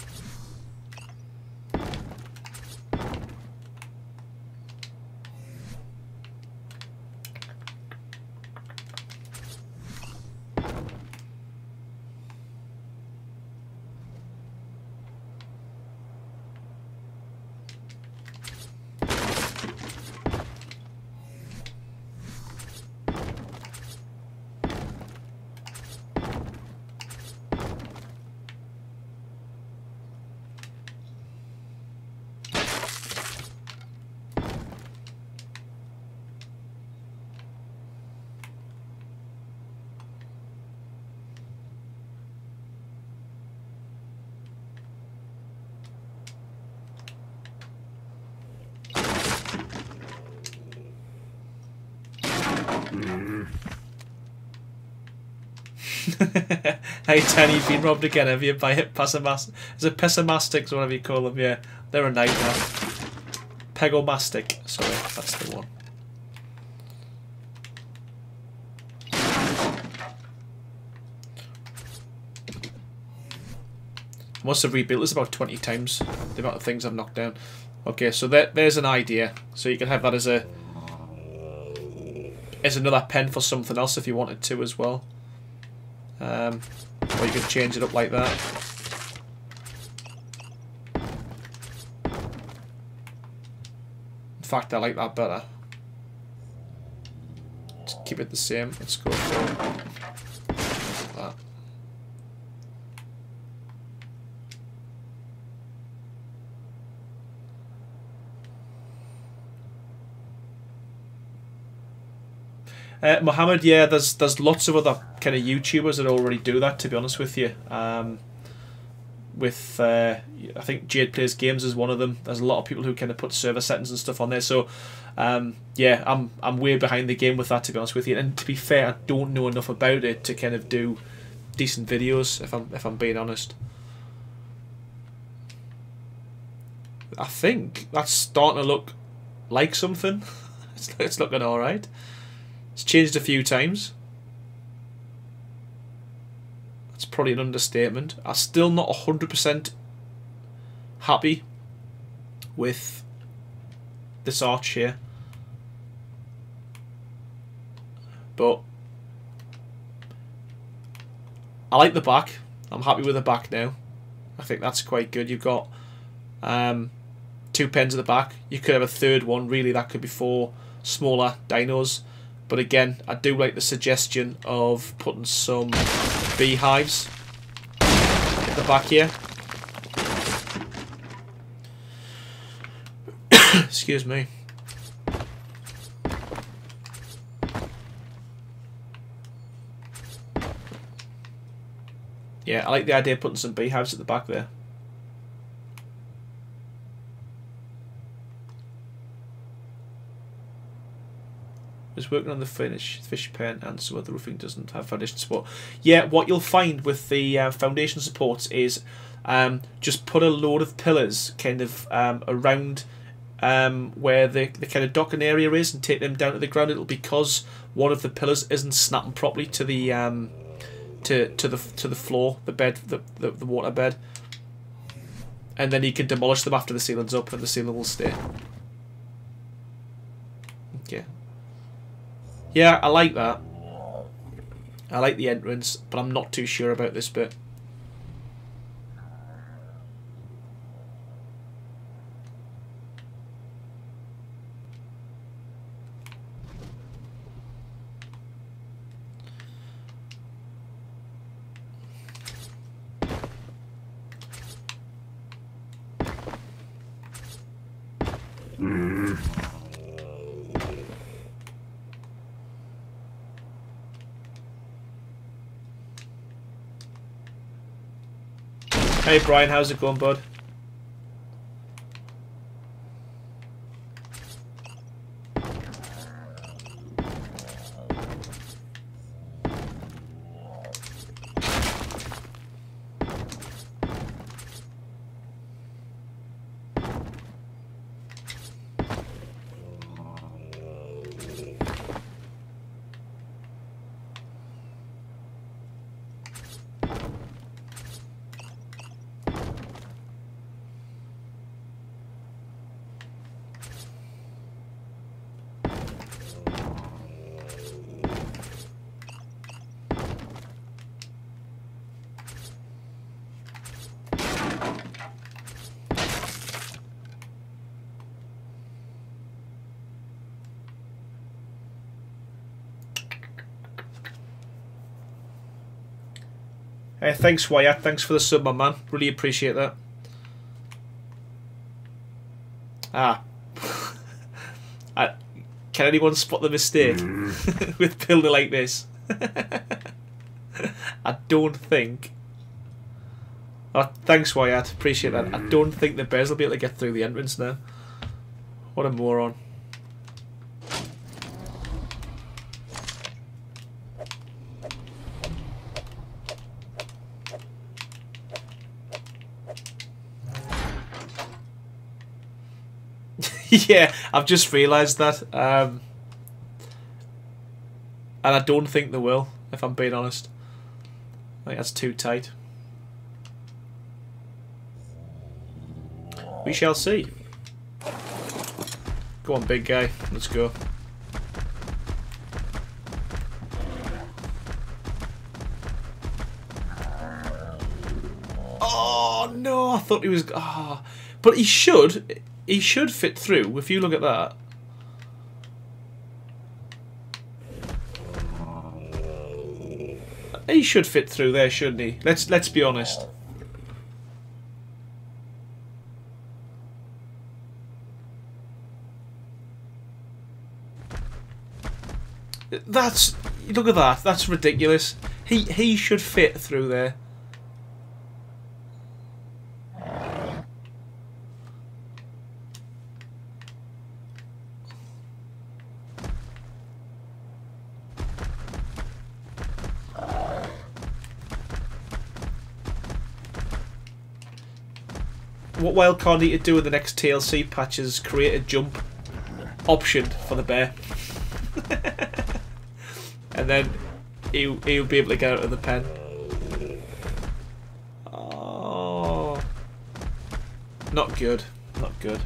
Hey Tony, you've been robbed again, have you? By pessimistic. Is it pessimistics or whatever you call them? Yeah, they're a nightmare. Pegomastic, sorry, that's the one. I must have rebuilt this about 20 times, the amount of things I've knocked down. Okay, so there's an idea. So you can have that as another pen for something else if you wanted to as well. Or you could change it up like that. In fact, I like that better. Just keep it the same. Let's go for that. Mohammed, yeah, there's lots of other kind of YouTubers that already do that, to be honest with you. I think Jade Plays Games is one of them. There's a lot of people who kind of put server settings and stuff on there. So, yeah, I'm way behind the game with that, to be honest with you. And to be fair, I don't know enough about it to kind of do decent videos, if I'm being honest. I think that's starting to look like something. It's looking all right. It's changed a few times. That's probably an understatement. I'm still not 100% happy with this arch here. But I like the back. I'm happy with the back now. I think that's quite good. You've got 2 pens at the back. You could have a third one. Really, that could be 4 smaller dinos. But again, I do like the suggestion of putting some beehives at the back here. Excuse me. Yeah, I like the idea of putting some beehives at the back there. Is working on the fish pen, and so the roofing doesn't have foundation support. Yeah, what you'll find with the foundation supports is just put a load of pillars kind of around where the kind of docking area is, and take them down to the ground. It'll because one of the pillars isn't snapping properly to the to the floor, the bed, the water bed, and then you can demolish them after the ceiling's up, and the ceiling will stay. Okay. Yeah, I like that. I like the entrance, but I'm not too sure about this bit. Hey Brian, how's it going, bud? Hey, thanks Wyatt, thanks for the sub, my man. Really appreciate that. Ah. Can anyone spot the mistake with building like this? I don't think. Oh, thanks Wyatt, appreciate that. I don't think the bears will be able to get through the entrance now. What a moron. Yeah, I've just realised that. And I don't think they will, if I'm being honest. I think that's too tight. We shall see. Go on, big guy. Let's go. Oh, no. I thought he was... Oh. But he should... He should fit through, if you look at that. He should fit through there, shouldn't he? Let's be honest. That's... Look at that. That's ridiculous. He should fit through there. What Wildcard need to do in the next TLC patch is create a jump option for the bear. And then he'll be able to get out of the pen. Oh, not good. Not good.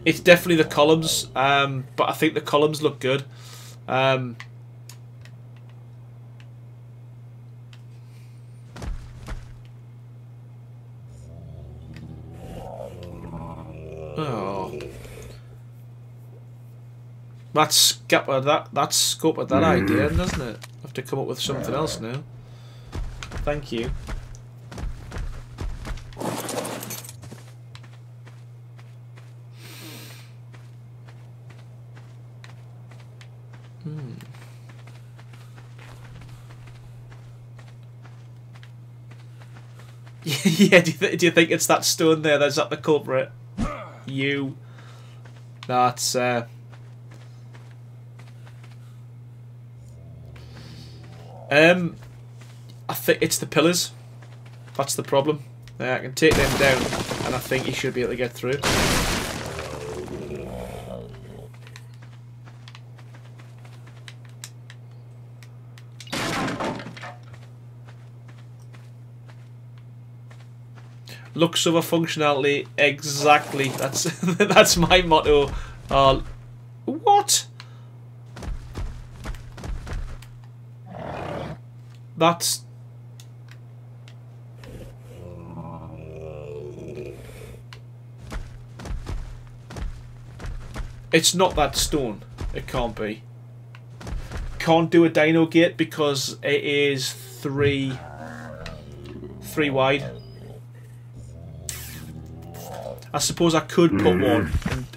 It's definitely the columns, but I think the columns look good. Oh, that's scuppered that idea, doesn't it? I have to come up with something else now. Thank you. Yeah, do you think it's that stone there that's at the culprit? You. That's I think it's the pillars. That's the problem. I can take them down, and I think you should be able to get through. Looks over functionality, exactly. That's that's my motto. What? That's... It's not that stone. It can't be. Can't do a dino gate because it is three wide. I suppose I could put one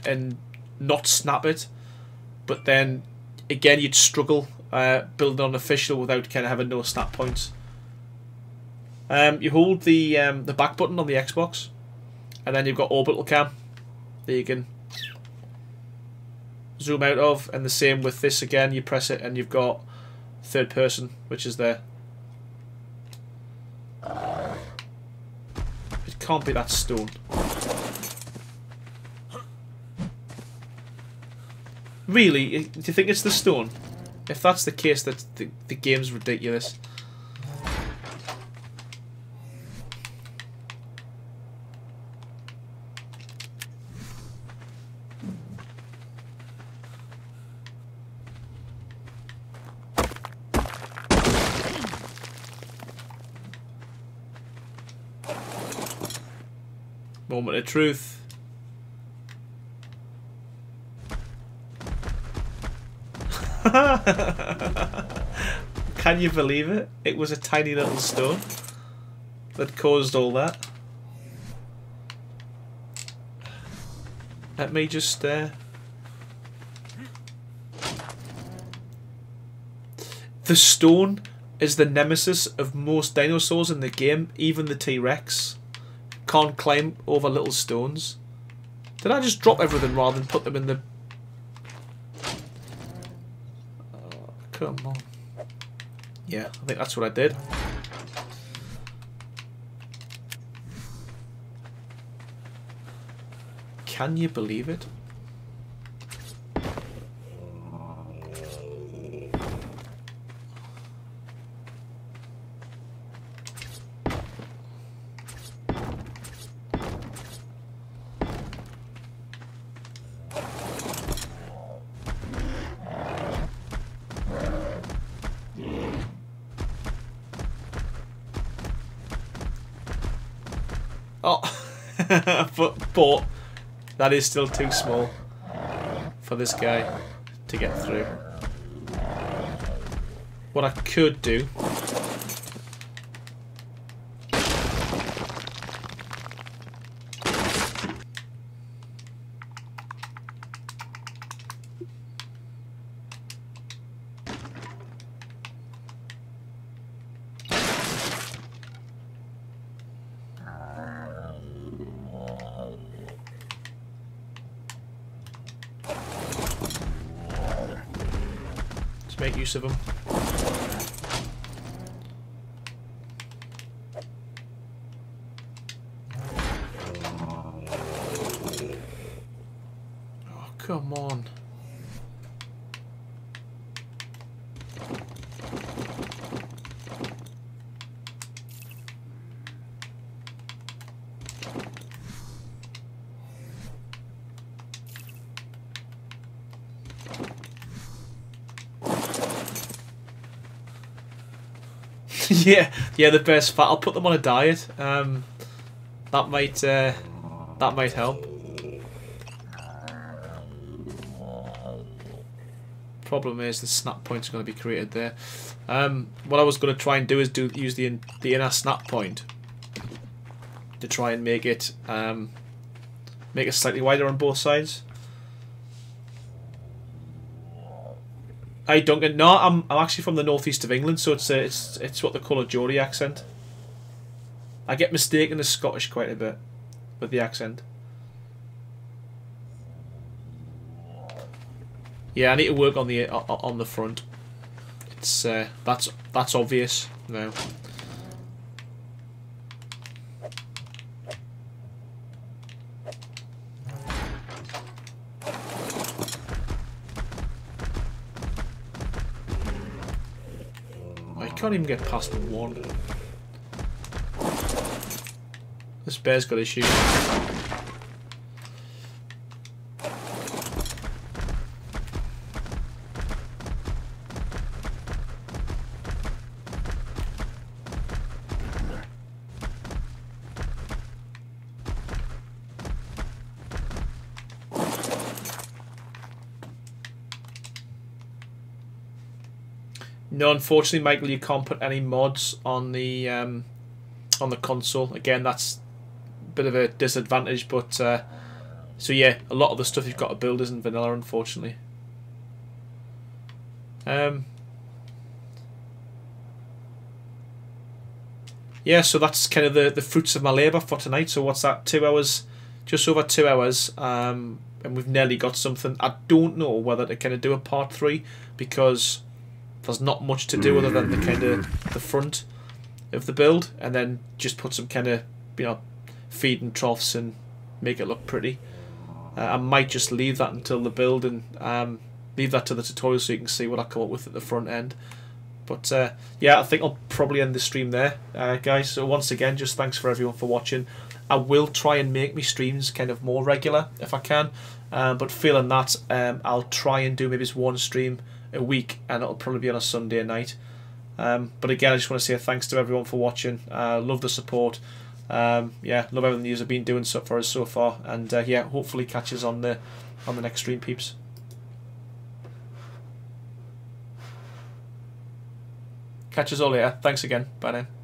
and not snap it, but then again you'd struggle building on official without kind of having no snap points. You hold the back button on the Xbox, and then you've got orbital cam that you can zoom out of, and the same with this again. You press it and you've got third person, which is there. It can't be that stone. Really? Do you think it's the stone? If that's the case, that the game's ridiculous. Moment of truth. Can you believe it? It was a tiny little stone that caused all that. Let me just... The stone is the nemesis of most dinosaurs in the game, even the T-Rex. Can't climb over little stones. Did I just drop everything rather than put them in the... Oh, come on. Yeah, I think that's what I did. Can you believe it? Oh, but that is still too small for this guy to get through. What I could do... make use of them. Oh, come on. yeah, the best fat. I'll put them on a diet. That might help. Problem is the snap points are going to be created there. What I was going to try and do is use the inner snap point to try and make it slightly wider on both sides. Hey Duncan, no, I'm actually from the northeast of England, so it's what they call a Geordie accent. I get mistaken as Scottish quite a bit with the accent. Yeah, I need to work on the front. It's that's obvious now. I can't even get past one. This bear's got issues. No, unfortunately, Michael, you can't put any mods on the console. Again, that's a bit of a disadvantage, but so yeah, a lot of the stuff you've got to build isn't vanilla, unfortunately. Yeah, so that's kind of the fruits of my labour for tonight. So what's that? 2 hours, just over 2 hours, and we've nearly got something. I don't know whether to kind of do a part 3 because there's not much to do other than the kind of the front of the build, and then just put some kind of, you know, feeding troughs and make it look pretty. I might just leave that until the build and leave that to the tutorial so you can see what I come up with at the front end. But yeah, I think I'll probably end the stream there, guys. So once again, just thanks for everyone for watching. I will try and make me streams kind of more regular if I can, but feeling that I'll try and do maybe just one stream a week, and it'll probably be on a Sunday night. But again, I just want to say thanks to everyone for watching. Love the support. Yeah, love everything you've been doing for us so far, and yeah, hopefully catch us on the next stream, peeps. Catch us all later. Thanks again. Bye now.